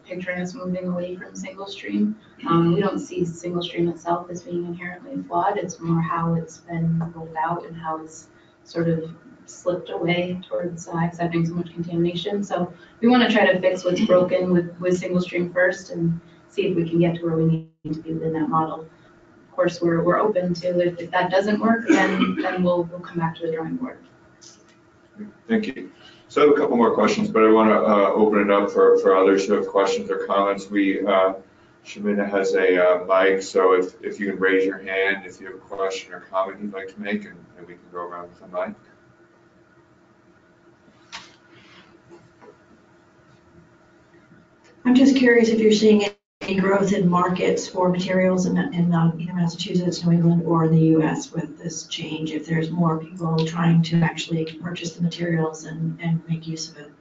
picturing us moving away from single stream. We don't see single stream itself as being inherently flawed. It's more how it's been rolled out and how it's sort of slipped away towards accepting so much contamination. So we want to try to fix what's broken with single stream first and see if we can get to where we need to be within that model. Of course, we're open to if that doesn't work, then we'll come back to the drawing board. Thank you. So I have a couple more questions, but I want to open it up for others who have questions or comments. Shamina has a mic, so if you can raise your hand if you have a question or comment you'd like to make, and we can go around with the mic. I'm just curious if you're seeing any growth in markets for materials in either Massachusetts, New England, or the US with this change, if there's more people trying to actually purchase the materials and make use of it?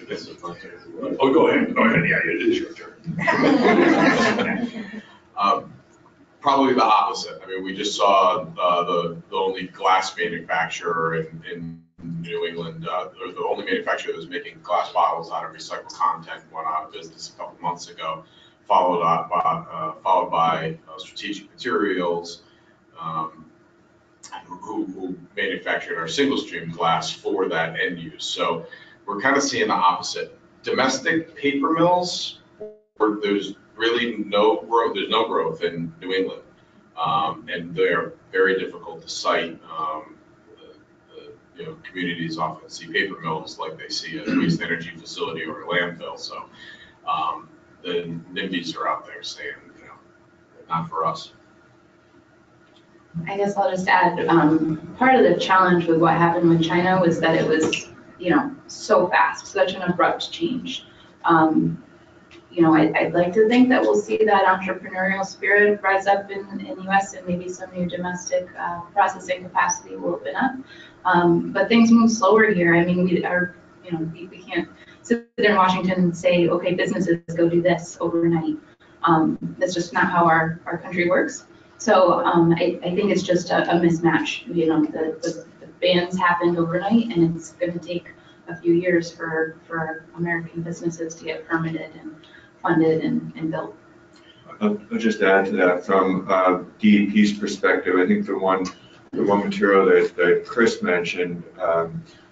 I guess it's my turn. Oh, go ahead, yeah, it is your turn. Probably the opposite. I mean, we just saw the only glass manufacturer in New England, or the only manufacturer that was making glass bottles out of recycled content went out of business a couple months ago, followed by Strategic Materials, who manufactured our single stream glass for that end use. So we're kind of seeing the opposite. Domestic paper mills, where there's really no growth. There's no growth in New England, and they're very difficult to cite. Communities often see paper mills like they see a waste energy facility or a landfill. So the NIMBYs are out there saying, not for us. I guess I'll just add, part of the challenge with what happened with China was that it was, so fast, such an abrupt change. I'd like to think that we'll see that entrepreneurial spirit rise up in the US, and maybe some new domestic processing capacity will open up. But things move slower here. I mean, we can't sit in Washington and say, okay, businesses go do this overnight. That's just not how our country works. So I think it's just a mismatch. The bans happened overnight, and it's going to take a few years for American businesses to get permitted and funded and built. I'll just add to that from DEP's perspective. I think the one material that Chris mentioned,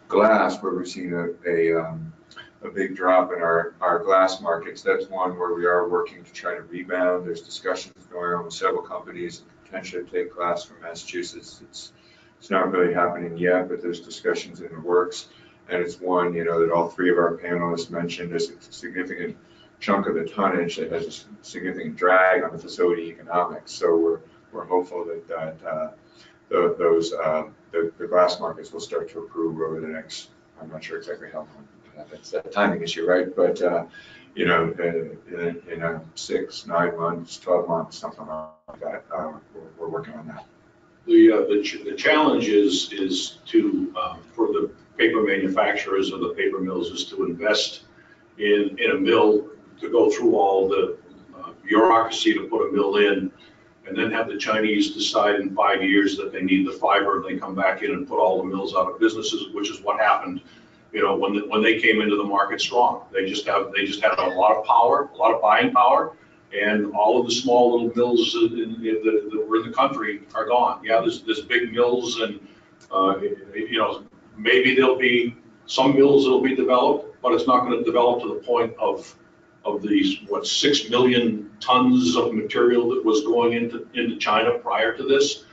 glass, where we've seen a big drop in our glass markets. That's one where we are working to try to rebound. There's discussions going on with several companies potentially to take glass from Massachusetts. It's not really happening yet, but there's discussions in the works. And it's one, that all three of our panelists mentioned as a significant chunk of the tonnage that has a significant drag on the facility economics. So we're hopeful that the glass markets will start to improve over the next, I'm not sure exactly how long. That's that timing issue, right? But in 6, 9 months, 12 months, something like that, we're working on that. The challenge is to for the paper manufacturers or the paper mills is to invest in a mill, to go through all the bureaucracy to put a mill in, and then have the Chinese decide in 5 years that they need the fiber, and they come back in and put all the mills out of businesses, which is what happened. When they came into the market strong, they just had a lot of power, a lot of buying power, and all of the small little mills that were in the country are gone. Yeah, there's big mills, and maybe there'll be some mills that'll be developed, but it's not going to develop to the point of these 6 million tons of material that was going into China prior to this.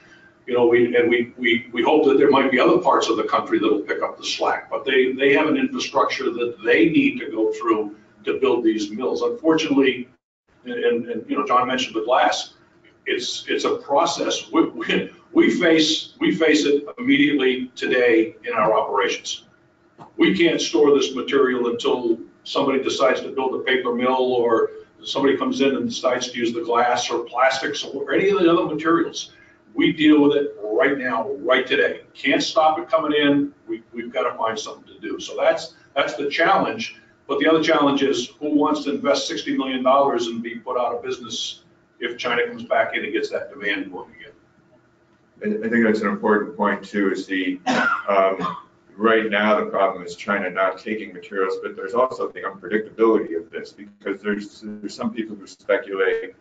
We hope that there might be other parts of the country that'll pick up the slack, but they have an infrastructure that they need to go through to build these mills. Unfortunately, and John mentioned the glass, it's a process. We face it immediately today in our operations. We can't store this material until somebody decides to build a paper mill, or somebody comes in and decides to use the glass or plastics or any of the other materials. We deal with it right now, right today. Can't stop it coming in. We've got to find something to do. So that's the challenge. But the other challenge is, who wants to invest $60 million and be put out of business if China comes back in and gets that demand going again? I think that's an important point too, is right now the problem is China not taking materials, but there's also the unpredictability of this, because there's some people who speculate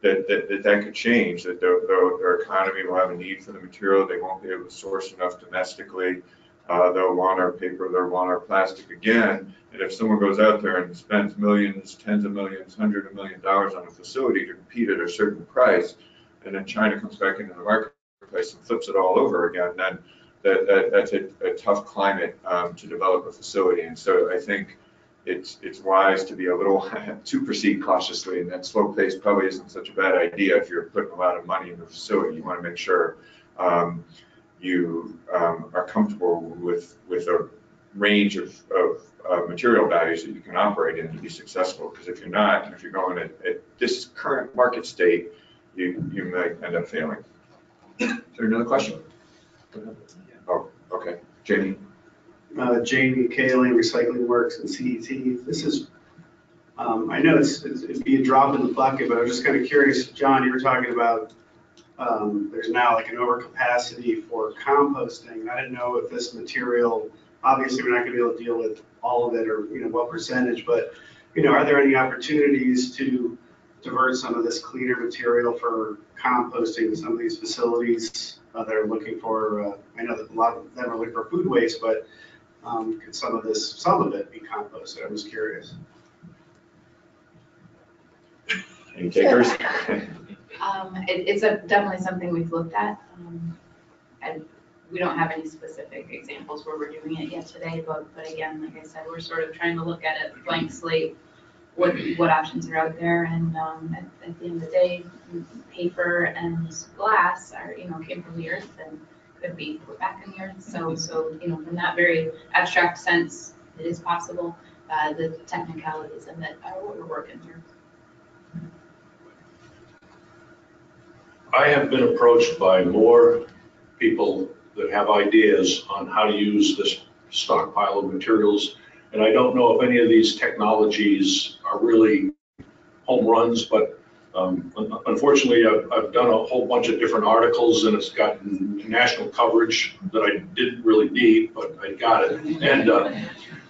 that could change, that their economy will have a need for the material, they won't be able to source enough domestically, they'll want our paper, they'll want our plastic again, and if someone goes out there and spends millions, tens of millions, $hundreds of millions on a facility to compete at a certain price, and then China comes back into the marketplace and flips it all over again, then that's a tough climate to develop a facility. And so I think it's wise to be a little to proceed cautiously, and that slow pace probably isn't such a bad idea if you're putting a lot of money in the facility. You want to make sure you are comfortable with a range of material values that you can operate in to be successful. Because if you're not, if you're going at this current market state, you might end up failing. Is there another question? Oh, okay. Jamie? Jamie Cayley, Recycling Works and CET. This is, I know it'd be a drop in the bucket, but I'm just kind of curious. John, you were talking about there's now like an overcapacity for composting. I didn't know if this material, obviously we're not going to be able to deal with all of it or, you know, what percentage, but, you know, are there any opportunities to divert some of this cleaner material for composting in some of these facilities that are looking for, I know that a lot of them are looking for food waste, but could some of it be composted? I was curious. Any takers? It's definitely something we've looked at. And we don't have any specific examples where we're doing it yet today, but again, like I said, we're sort of trying to look at it blank slate, what options are out there, and at the end of the day, paper and glass are, you know, came from the earth and could be put back in the earth. So you know, from that very abstract sense, it is possible. The technicalities of it are what we're working through. I have been approached by more people that have ideas on how to use this stockpile of materials. And I don't know if any of these technologies are really home runs, but unfortunately, I've done a whole bunch of different articles and it's gotten national coverage that I didn't really need, but I got it.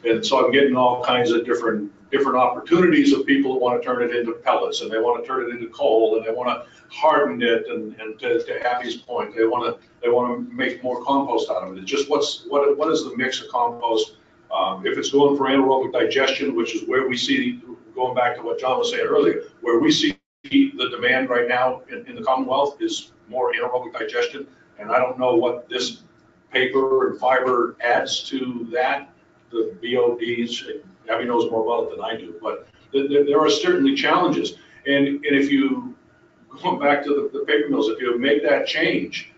And so I'm getting all kinds of different opportunities of people who want to turn it into pellets, and they want to turn it into coal, and they want to harden it, and to Abby's point, they want to make more compost out of it. It's just what is the mix of compost? If it's going for anaerobic digestion, which is where we see, going back to what John was saying earlier, where we see the demand right now in the Commonwealth is more anaerobic digestion, and I don't know what this paper and fiber adds to that. The BODs, Abby knows more about it than I do, but there are certainly challenges. And if you, going back to the paper mills, if you make that change,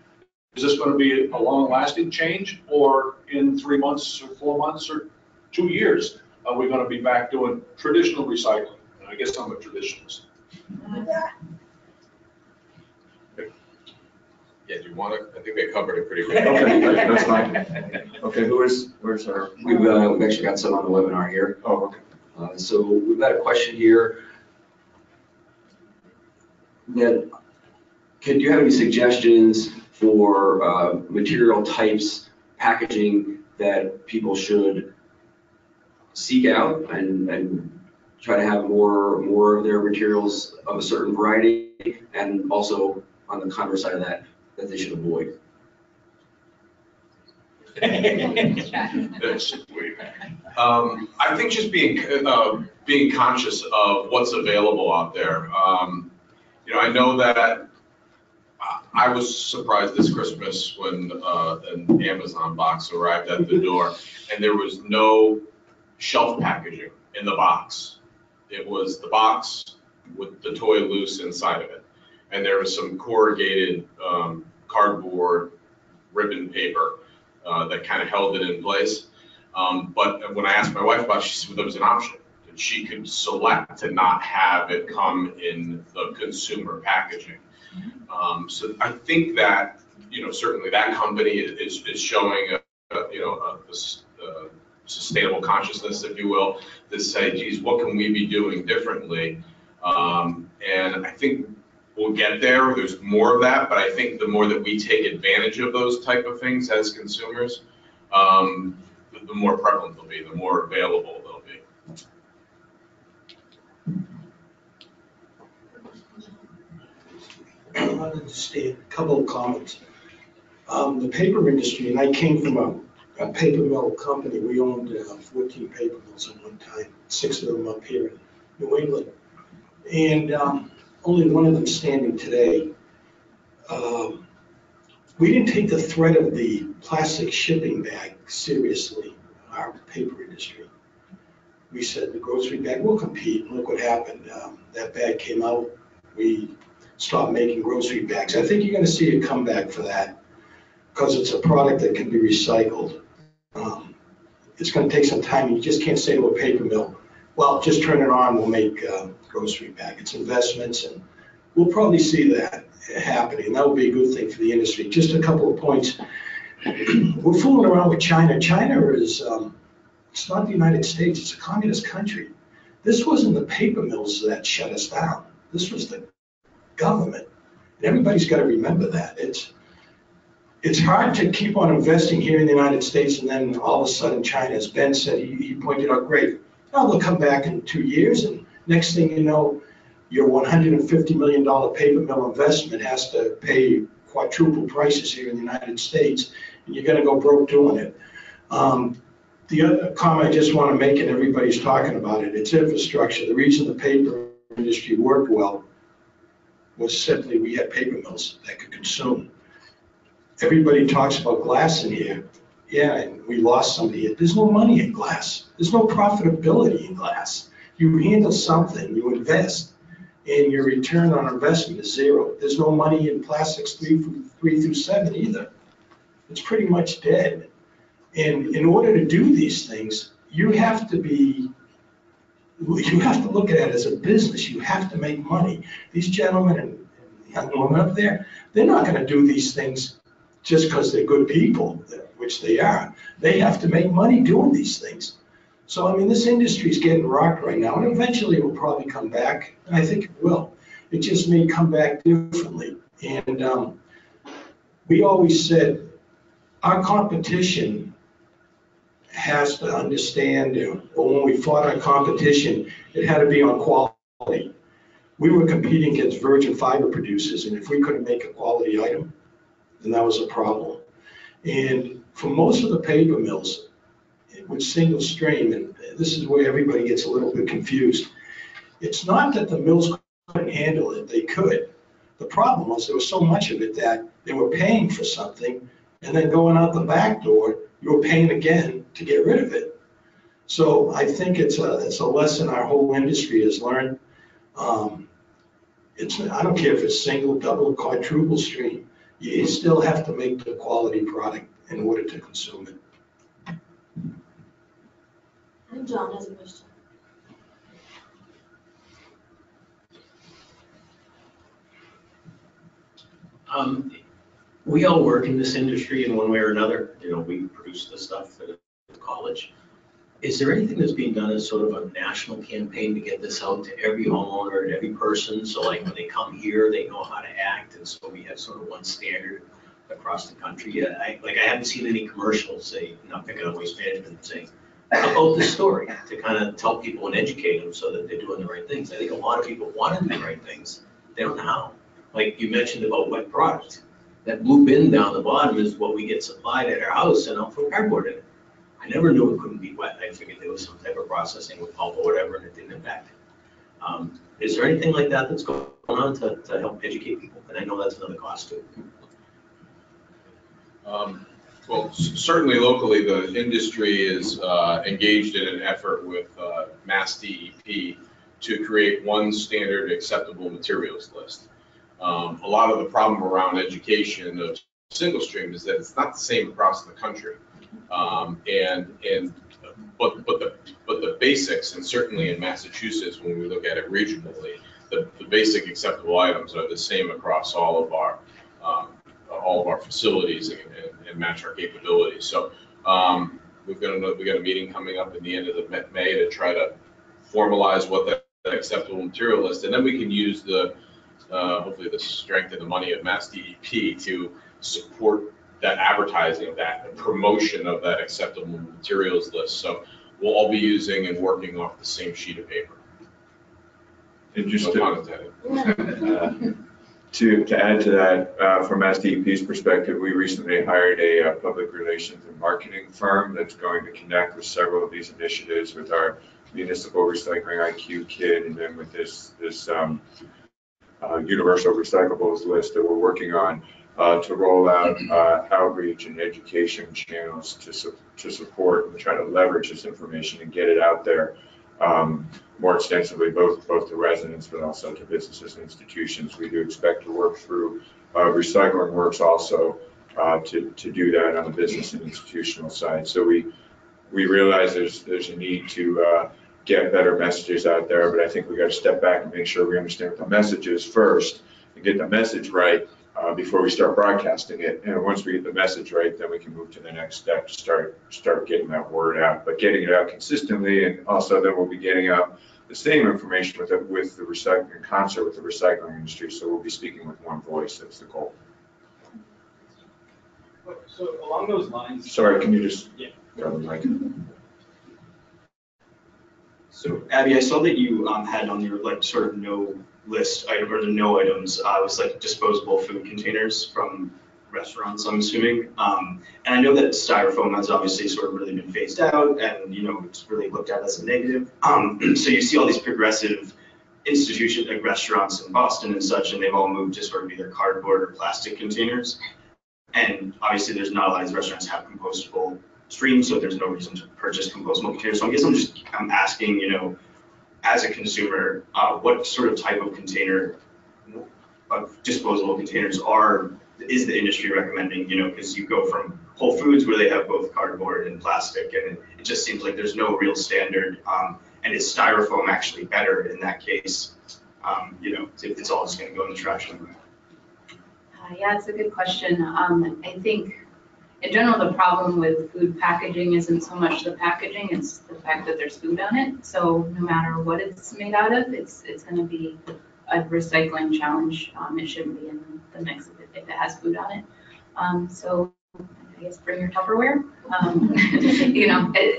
is this going to be a long-lasting change, or in 3 months or 4 months or 2 years, are we going to be back doing traditional recycling? And I guess I'm a traditionalist. Yeah, do you want to? I think they covered it pretty well. Okay, that's fine. Okay, where's our? We've actually got some on the webinar here. Oh, okay. So we've got a question here. That, do you have any suggestions for material types, packaging that people should seek out and try to have more of their materials of a certain variety, and also on the converse side of that they should avoid? I think just being conscious of what's available out there. You know, I know that I was surprised this Christmas when an Amazon box arrived at the door and there was no shelf packaging in the box. It was the box with the toy loose inside of it, and there was some corrugated cardboard ribbon paper that kind of held it in place. But when I asked my wife about it, she said there was an option that she could select to not have it come in the consumer packaging. So I think that, you know, certainly that company is showing a sustainable consciousness, if you will, to say, geez, what can we be doing differently? And I think we'll get there. There's more of that, but I think the more that we take advantage of those type of things as consumers, the more prevalent they'll be, the more available they'll be. I wanted to state a couple of comments. The paper industry, and I came from a paper mill company. We owned 14 paper mills at one time, 6 of them up here in New England. And only one of them standing today. We didn't take the threat of the plastic shipping bag seriously, our paper industry. We said the grocery bag will compete, and look what happened. That bag came out, we stopped making grocery bags. I think you're going to see a comeback for that because it's a product that can be recycled. it's gonna take some time. You just can't say to a paper mill, well, just turn it on, we'll make grocery bag. It's investments, and we'll probably see that happening. That would be a good thing for the industry. Just a couple of points. We're fooling around with China. China is, it's not the United States, it's a communist country. This wasn't the paper mills that shut us down. This was the government. And everybody's got to remember that. It's hard to keep on investing here in the United States and then all of a sudden China, as Ben said, he pointed out, great, now they'll come back in 2 years and next thing you know, your $150 million paper mill investment has to pay quadruple prices here in the United States, and you're gonna go broke doing it. The other comment I just want to make, and everybody's talking about it, it's infrastructure. The reason the paper industry worked well was simply we had paper mills that could consume. Everybody talks about glass in here. Yeah, and we lost somebody here. There's no money in glass. There's no profitability in glass. You handle something, you invest, and your return on investment is zero. There's no money in plastics 3 through 7 either. It's pretty much dead. And in order to do these things, you have to look at it as a business. You have to make money. These gentlemen and young women up there, they're not going to do these things just because they're good people, which they are. They have to make money doing these things. So, I mean, this industry is getting rocked right now, and eventually it will probably come back, and I think it will. It just may come back differently. And we always said our competition has to understand, or when we fought our competition, it had to be on quality. We were competing against virgin fiber producers, and if we couldn't make a quality item, then that was a problem. And for most of the paper mills, with single stream, and this is where everybody gets a little bit confused, it's not that the mills couldn't handle it, they could. The problem was there was so much of it that they were paying for something, and then going out the back door, you were paying again to get rid of it. So I think it's a lesson our whole industry has learned. I don't care if it's single, double, quadruple stream. You still have to make the quality product in order to consume it. And John has a question. We all work in this industry in one way or another. You know, we produce the stuff at college. Is there anything that's being done as sort of a national campaign to get this out to every homeowner and every person? So like when they come here, they know how to act, and so we have sort of one standard across the country. I haven't seen any commercials, say, not picking up Waste Management, saying about this story to kind of tell people and educate them so that they're doing the right things. I think a lot of people want to do the right things. They don't know how. Like you mentioned about wet product. That blue bin down the bottom is what we get supplied at our house, and I'll put cardboard in it. I never knew it couldn't be wet. I figured there was some type of processing with pulp or whatever, and it didn't impact it. Is there anything like that that's going on to help educate people? And I know that's another cost too. Well, certainly locally, the industry is engaged in an effort with Mass DEP to create one standard acceptable materials list. A lot of the problem around education of single stream is that it's not the same across the country. But the basics, and certainly in Massachusetts, when we look at it regionally, the basic acceptable items are the same across all of our facilities and match our capabilities. So we've got a meeting coming up at the end of May to try to formalize what that acceptable material list, and then we can use the hopefully the strength and the money of Mass DEP to support that advertising, that promotion of that acceptable materials list. So we'll all be using and working off the same sheet of paper. And just No to add to that, from Mass DEP's perspective, we recently hired a public relations and marketing firm that's going to connect with several of these initiatives with our municipal recycling IQ kit, and then with this universal recyclables list that we're working on to roll out outreach and education channels to support and try to leverage this information and get it out there more extensively, both to residents but also to businesses and institutions. We do expect to work through Recycling Works also to do that on the business and institutional side. So we realize there's a need to get better messages out there, but I think we got to step back and make sure we understand what the message is first and get the message right before we start broadcasting it. And once we get the message right, then we can move to the next step to start getting that word out. But getting it out consistently, and also then we'll be getting out the same information with the recycling, in concert with the recycling industry. So we'll be speaking with one voice. That's the goal. So along those lines. Sorry, can you just grab the mic? So Abby, I saw that you had on your like sort of no list item, or the no items was like disposable food containers from restaurants, I'm assuming. And I know that styrofoam has obviously sort of really been phased out, and it's really looked at as a negative. So you see all these progressive institutions like restaurants in Boston and such, and they've all moved to sort of either cardboard or plastic containers. And obviously there's not a lot of these restaurants have compostable streams, so there's no reason to purchase compostable containers. So I guess I'm asking, as a consumer, what sort of type of container, of disposable containers is the industry recommending, because you go from Whole Foods where they have both cardboard and plastic, and it just seems like there's no real standard. And is styrofoam actually better in that case? If it's all just going to go in the trash. Yeah, it's a good question. I think in general, the problem with food packaging isn't so much the packaging, it's the fact that there's food on it. So no matter what it's made out of, it's going to be a recycling challenge. It shouldn't be in the mix if it has food on it. So I guess bring your Tupperware.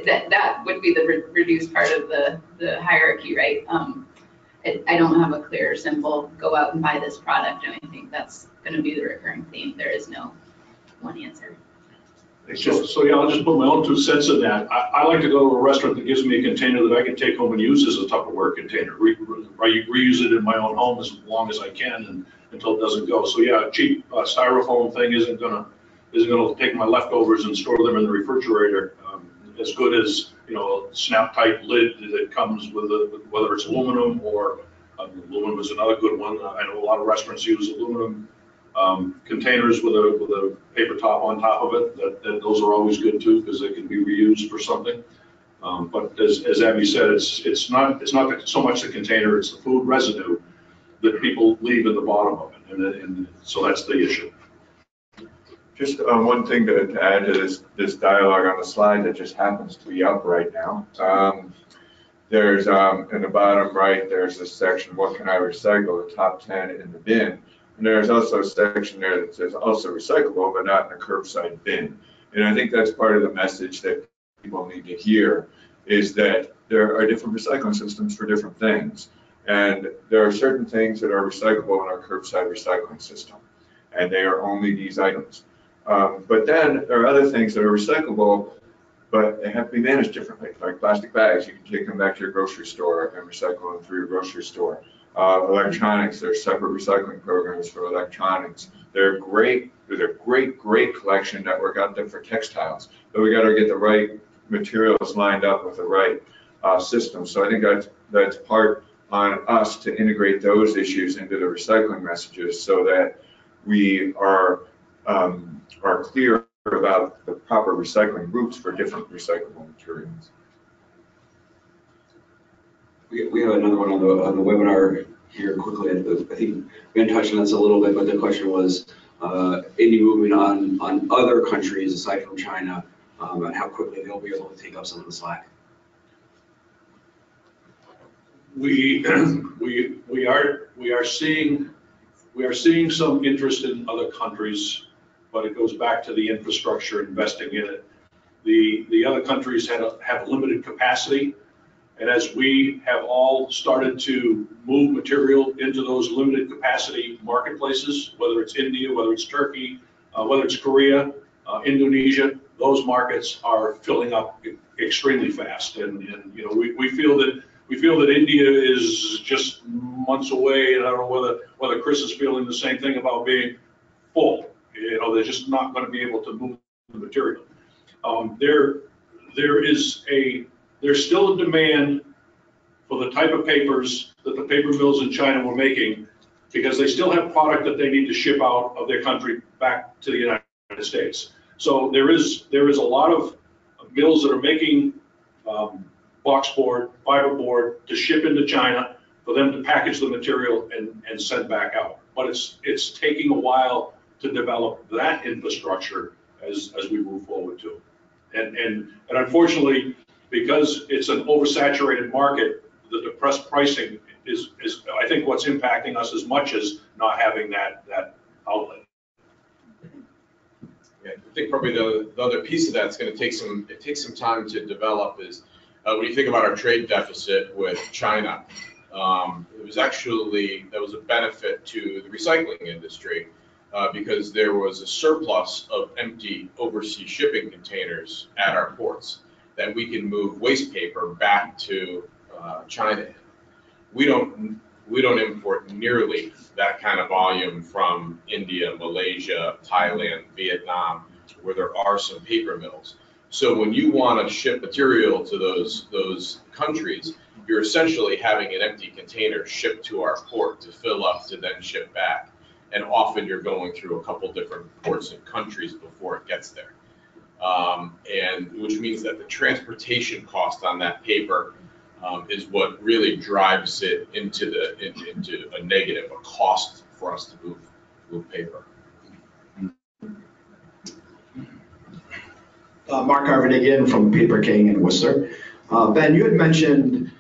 That would be the reduced part of the hierarchy, right? I don't have a clear, simple, go out and buy this product, and I think that's going to be the recurring theme. There is no one answer. So yeah, I'll just put my own 2 cents in that. I like to go to a restaurant that gives me a container that I can take home and use as a Tupperware container. I reuse it in my own home as long as I can and until it doesn't go. So yeah, a cheap styrofoam thing isn't gonna take my leftovers and store them in the refrigerator. As good as a snap tight lid that comes with whether it's aluminum or aluminum is another good one. I know a lot of restaurants use aluminum containers with a paper top on top of it. Those are always good too because they can be reused for something. But as Abby said, it's not so much the container; it's the food residue that people leave at the bottom of it, and so that's the issue. Just one thing to add to this dialogue on the slide that just happens to be up right now. There's in the bottom right, there's this section, what can I recycle, the top 10 in the bin. And there's also a section there that says also recyclable, but not in a curbside bin. And I think that's part of the message that people need to hear is that there are different recycling systems for different things. And there are certain things that are recyclable in our curbside recycling system. And they are only these items. But then there are other things that are recyclable, but they have to be managed differently, like plastic bags. You can take them back to your grocery store and recycle them through your grocery store. Electronics, there's separate recycling programs for electronics. There's a great collection network out there for textiles, but we got to get the right materials lined up with the right system. So I think that's part on us to integrate those issues into the recycling messages so that we are clear about the proper recycling routes for different recyclable materials. We have another one on the webinar here quickly. I think Ben touched on this a little bit, but the question was any movement on other countries aside from China and how quickly they'll be able to take up some of the slack. We are seeing some interest in other countries, but it goes back to the infrastructure, investing in it. The other countries have limited capacity, and as we have all started to move material into those limited capacity marketplaces, whether it's India, whether it's Turkey, whether it's Korea, Indonesia, those markets are filling up extremely fast, and we feel that India is just months away, and I don't know whether Chris is feeling the same thing about being full. They're just not going to be able to move the material. There's still a demand for the type of papers that the paper mills in China were making because they still have product that they need to ship out of their country back to the United States. So there is a lot of mills that are making boxboard, fiberboard to ship into China for them to package the material and send back out. But it's taking a while to develop that infrastructure as we move forward too. And unfortunately, because it's an oversaturated market, the depressed pricing is I think what's impacting us as much as not having that outlet. Yeah, I think probably the other piece of that's going to take some time to develop is when you think about our trade deficit with China, it was actually, that was a benefit to the recycling industry because there was a surplus of empty overseas shipping containers at our ports that we can move waste paper back to China. We don't import nearly that kind of volume from India, Malaysia, Thailand, Vietnam, where there are some paper mills. So when you want to ship material to those countries, you're essentially having an empty container shipped to our port to fill up to then ship back. And often you're going through a couple different ports and countries before it gets there. And which means that the transportation cost on that paper is what really drives it into a negative, a cost for us to move paper. Mark Harvey again from Paper King in Worcester. Ben, you had mentioned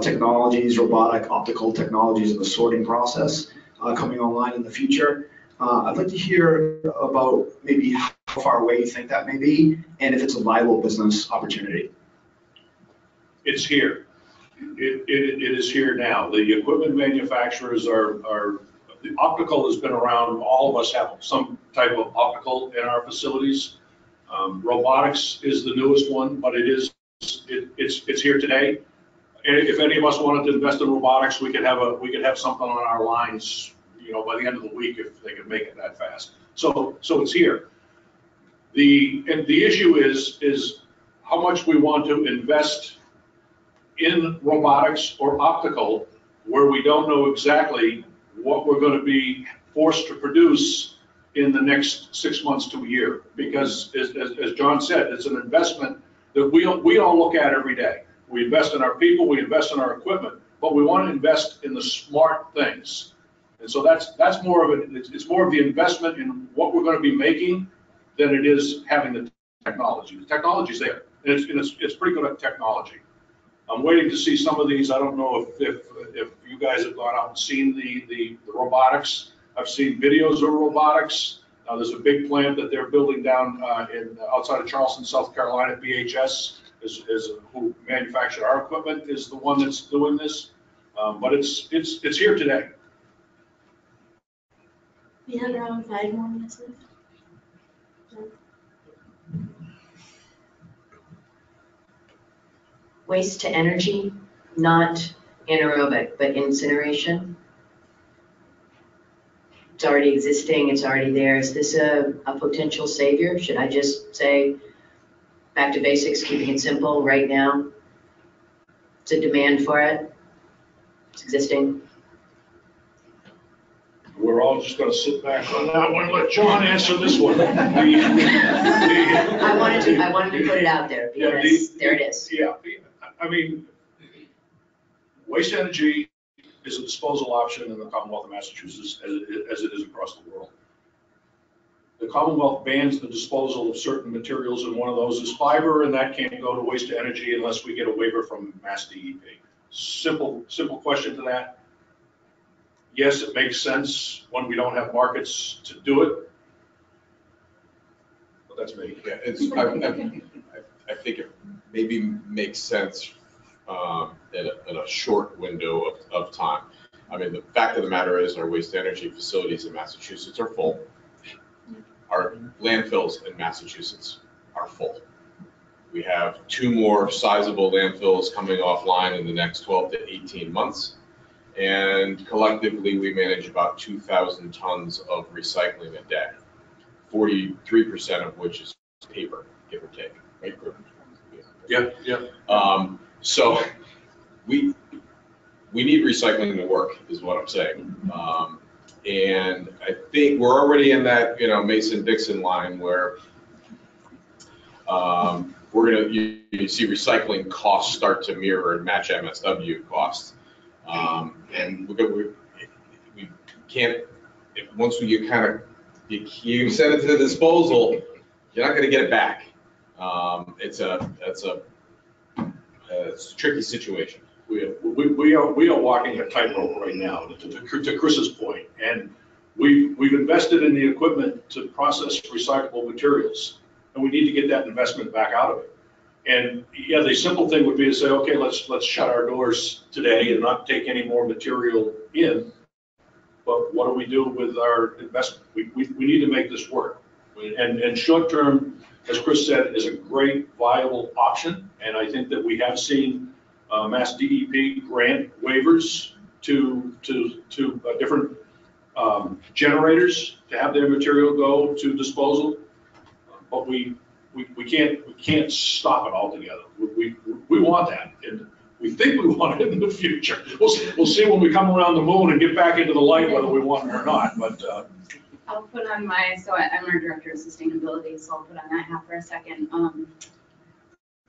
technologies, robotic, optical technologies in the sorting process coming online in the future. I'd like to hear about maybe how far away you think that may be and if it's a viable business opportunity. It's here. It is here now. The equipment manufacturers the optical has been around. All of us have some type of optical in our facilities. Robotics is the newest one, but it's here today. And if any of us wanted to invest in robotics, we could have something on our lines, by the end of the week if they could make it that fast. So it's here. And the issue is how much we want to invest in robotics or optical, where we don't know exactly what we're going to be forced to produce in the next 6 months to a year. Because as John said, it's an investment that we all look at every day. We invest in our people, we invest in our equipment, but we want to invest in the smart things. And so that's more of it's more of the investment in what we're going to be making than it is having the technology. The technology's there, and it's pretty good at technology. I'm waiting to see some of these. I don't know if you guys have gone out and seen the robotics. I've seen videos of robotics. There's a big plant that they're building down outside of Charleston, South Carolina. BHS is who manufactured our equipment is the one that's doing this. But it's here today. We have around 5 more minutes left. Waste to energy, not anaerobic, but incineration. It's already existing, it's already there. Is this a potential savior? Should I just say back to basics, keeping it simple right now? It's a demand for it. It's existing. We're all just going to sit back on that one and let John answer this one. I wanted to put it out there because there it is. Yeah, I mean, waste energy is a disposal option in the Commonwealth of Massachusetts as it is across the world. The Commonwealth bans the disposal of certain materials, and one of those is fiber, and that can't go to waste to energy unless we get a waiver from Mass DEP. Simple question to that. Yes, it makes sense when we don't have markets to do it, but that's me. Yeah, I think it maybe makes sense in a short window of time. I mean, the fact of the matter is our waste energy facilities in Massachusetts are full. Our landfills in Massachusetts are full. We have 2 more sizable landfills coming offline in the next 12 to 18 months. And collectively, we manage about 2,000 tons of recycling a day, 43% of which is paper, give or take. Right? Yeah. So we need recycling to work, is what I'm saying. And I think we're already in that, Mason-Dixon line where you see recycling costs start to mirror and match MSW costs. And we can't, once you kind of, you send it to the disposal, you're not going to get it back. It's a tricky situation. We are walking a tightrope right now, to Chris's point, and we've invested in the equipment to process recyclable materials, and we need to get that investment back out of it. And yeah, the simple thing would be to say, okay, let's shut our doors today and not take any more material in. But what do we do with our investment? We need to make this work. And short term, as Chris said, is a great viable option. And I think that we have seen Mass DEP grant waivers to different generators to have their material go to disposal. But we can't stop it altogether. We want that, and we think we want it in the future. We'll see when we come around the moon and get back into the light whether we want it or not. But I'll put on my, so I'm our director of sustainability, so I'll put on that hat for a second. I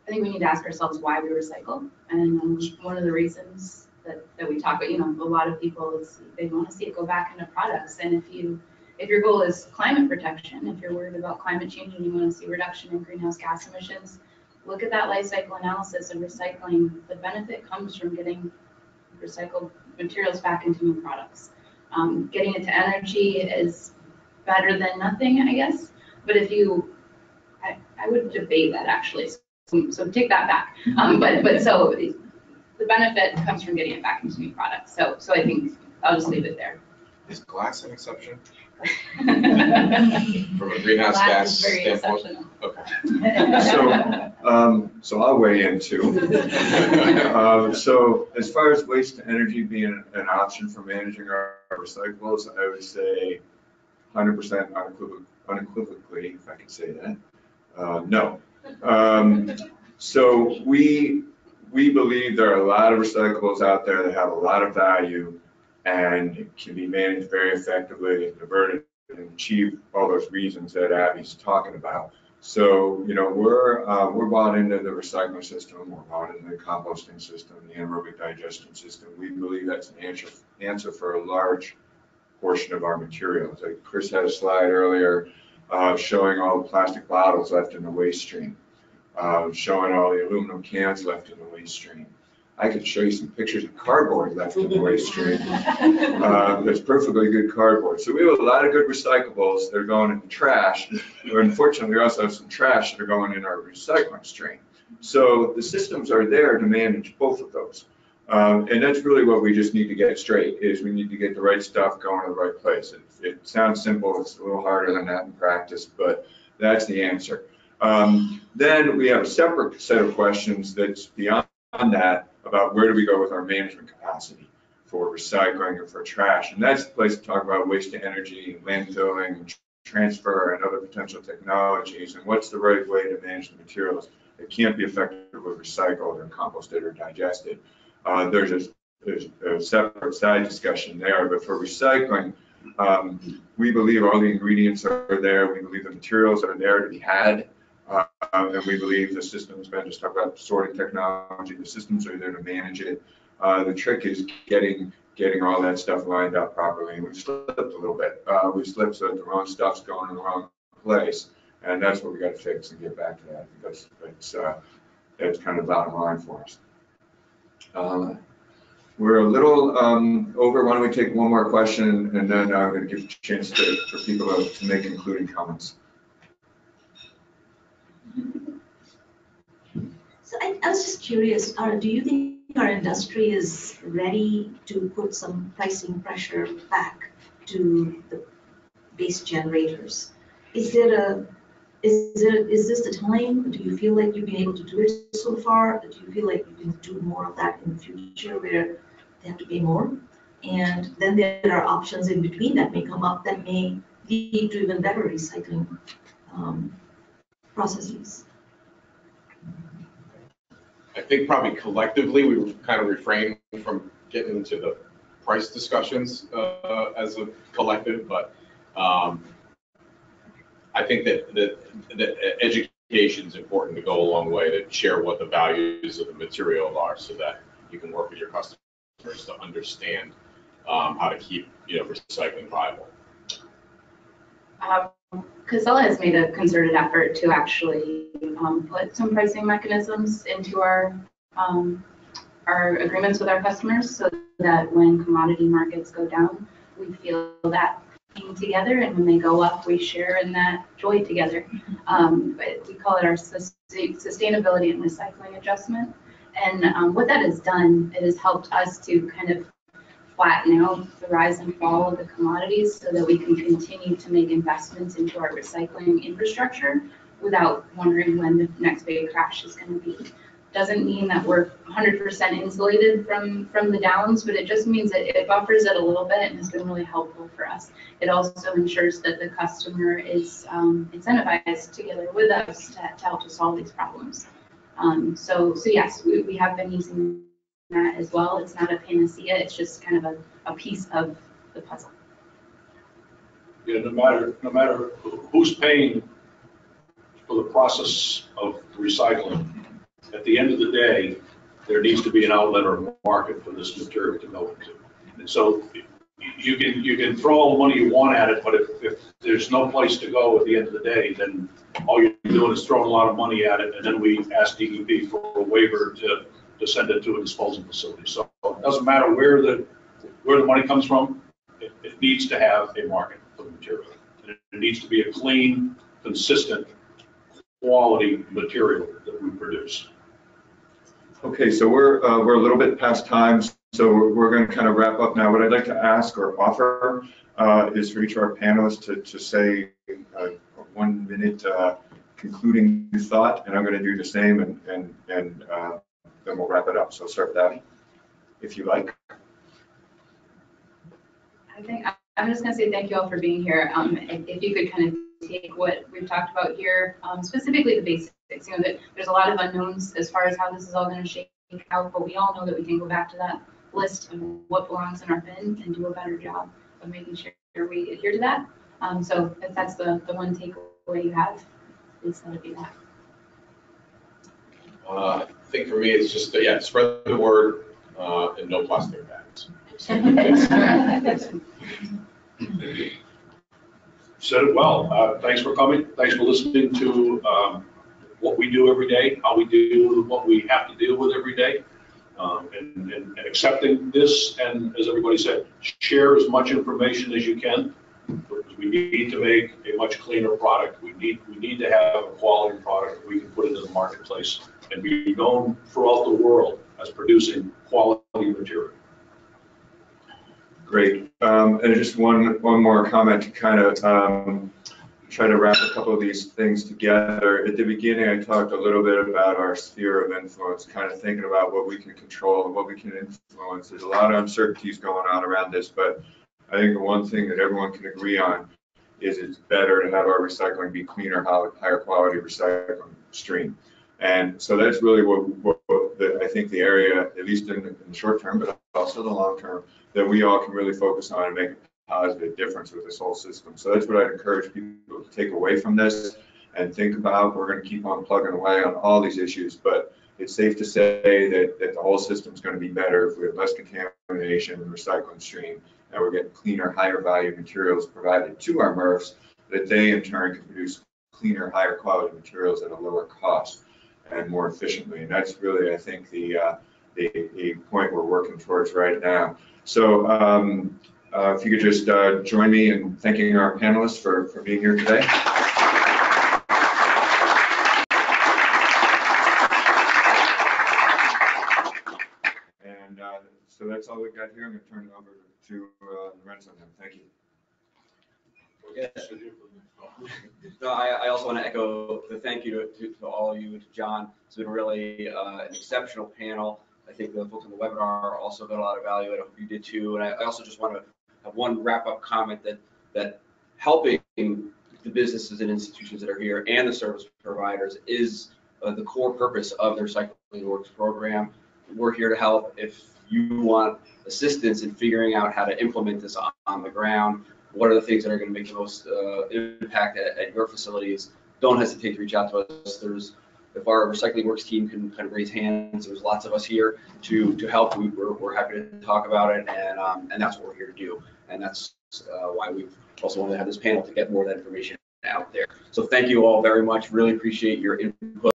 think we need to ask ourselves why we recycle, and one of the reasons that we talk about, a lot of people is they want to see it go back into products, and if your goal is climate protection, if you're worried about climate change and you want to see reduction in greenhouse gas emissions, look at that life cycle analysis of recycling. The benefit comes from getting recycled materials back into new products. Getting into energy is better than nothing, I guess. But I would debate that actually. So take that back. But so the benefit comes from getting it back into new products. So I think I'll just leave it there. Is glass an exception? From a greenhouse gas standpoint? Okay. So I'll weigh in too. So as far as waste to energy being an option for managing our recyclables, I would say 100% unequivocally, if I could say that, no. So we believe there are a lot of recyclables out there that have a lot of value and can be managed very effectively and diverted and achieve all those reasons that Abby's talking about. So, we're bought into the recycling system, we're bought into the composting system, the anaerobic digestion system. We believe that's an answer for a large portion of our materials. Like Chris had a slide earlier showing all the plastic bottles left in the waste stream, showing all the aluminum cans left in the waste stream. I could show you some pictures of cardboard left in the waste stream. There's perfectly good cardboard. So we have a lot of good recyclables that are going in the trash. But unfortunately, we also have some trash that are going in our recycling stream. So the systems are there to manage both of those. And that's really what we just need to get straight, is we need to get the right stuff going to the right place. It sounds simple, it's a little harder than that in practice, but that's the answer. Then we have a separate set of questions that's beyond that about where do we go with our management capacity for recycling or for trash. And that's the place to talk about waste to energy, landfilling, transfer, and other potential technologies, and what's the right way to manage the materials that can't be effectively recycled or composted or digested. There's a separate side discussion there, but for recycling, we believe all the ingredients are there. We believe the materials are there to be had. And we believe the systems, Ben just talked about sorting technology, the systems are there to manage it. The trick is getting all that stuff lined up properly. And we've slipped a little bit. We've slipped so that the wrong stuff's going in the wrong place. And that's what we got to fix and get back to that, because that's kind of bottom line for us. We're a little over. Why don't we take one more question, and then I'm going to give a chance for people to make concluding comments. So I was just curious, do you think our industry is ready to put some pricing pressure back to the base generators? Is this the time? Do you feel like you've been able to do it so far? Do you feel like you can do more of that in the future where they have to pay more? And then there are options in between that may come up that may lead to even better recycling processes. I think probably collectively we kind of refrain from getting into the price discussions as a collective, but I think that education education is important to go a long way to share what the values of the material are, so that you can work with your customers to understand how to keep recycling viable. Casella has made a concerted effort to actually put some pricing mechanisms into our agreements with our customers, so that when commodity markets go down, we feel that being together, and when they go up, we share in that joy together. But we call it our sustainability and recycling adjustment. And what that has done, it has helped us to kind of flatten out the rise and fall of the commodities, so that we can continue to make investments into our recycling infrastructure without wondering when the next big crash is going to be. Doesn't mean that we're 100% insulated from the downs, but it just means that it buffers it a little bit, and has been really helpful for us. It also ensures that the customer is incentivized together with us to help to solve these problems. So yes, we have been using that as well. It's not a panacea, it's just kind of a piece of the puzzle. Yeah, no matter who's paying for the process of recycling, at the end of the day, there needs to be an outlet or a market for this material to go into. And so you can throw all the money you want at it, but if there's no place to go at the end of the day, then all you're doing is throwing a lot of money at it, and then we ask DEP for a waiver to send it to a disposal facility. So it doesn't matter where the money comes from, it needs to have a market for the material. It needs to be a clean, consistent, quality material that we produce. Okay, so we're a little bit past time, so we're going to kind of wrap up now. What I'd like to ask or offer is for each of our panelists to say a 1 minute concluding thought, and I'm going to do the same, and then we'll wrap it up. So start with Abby, if you like. I think I'm just going to say thank you all for being here. If you could kind of take what we've talked about here, specifically the basics. That there's a lot of unknowns as far as how this is all going to shake out, but we all know that we can go back to that list of what belongs in our bin and do a better job of making sure we adhere to that. So if that's the one takeaway you have, please let it be that. I think for me, it's just spread the word and no plastic bags. Said it well. Thanks for coming. Thanks for listening to what we do every day, how we do what we have to deal with every day, and accepting this. And as everybody said, share as much information as you can, because we need to make a much cleaner product. We need to have a quality product that we can put into the marketplace and be known throughout the world as producing quality material. Great. And just one more comment to kind of try to wrap a couple of these things together. At the beginning, I talked a little bit about our sphere of influence, kind of thinking about what we can control and what we can influence. There's a lot of uncertainties going on around this, but I think the one thing that everyone can agree on is it's better to have our recycling be cleaner, higher quality recycling stream. And so that's really what I think the area, at least in the short term, but also the long term, that we all can really focus on and make a positive difference with this whole system. So that's what I'd encourage people to take away from this and think about. We're going to keep on plugging away on all these issues, but it's safe to say that the whole system is going to be better if we have less contamination in the recycling stream, and we're getting cleaner, higher value materials provided to our MRFs, that they in turn can produce cleaner, higher quality materials at a lower cost and more efficiently. And that's really, I think, the point we're working towards right now. So if you could just join me in thanking our panelists for being here today. And so that's all we've got here. I'm going to turn it over to Lorenzo now. Thank you. No, I also want to echo the thank you to all of you, to John. It's been really an exceptional panel. I think the folks on the webinar also got a lot of value. I hope you did too. And I also just want to have one wrap-up comment that helping the businesses and institutions that are here and the service providers is the core purpose of the Recycling Works program. We're here to help. If you want assistance in figuring out how to implement this on the ground, what are the things that are going to make the most impact at your facilities, don't hesitate to reach out to us. If our Recycling Works team can kind of raise hands, there's lots of us here to help. We're happy to talk about it, and that's what we're here to do. And that's why we also wanted to have this panel to get more of that information out there. So thank you all very much. Really appreciate your input.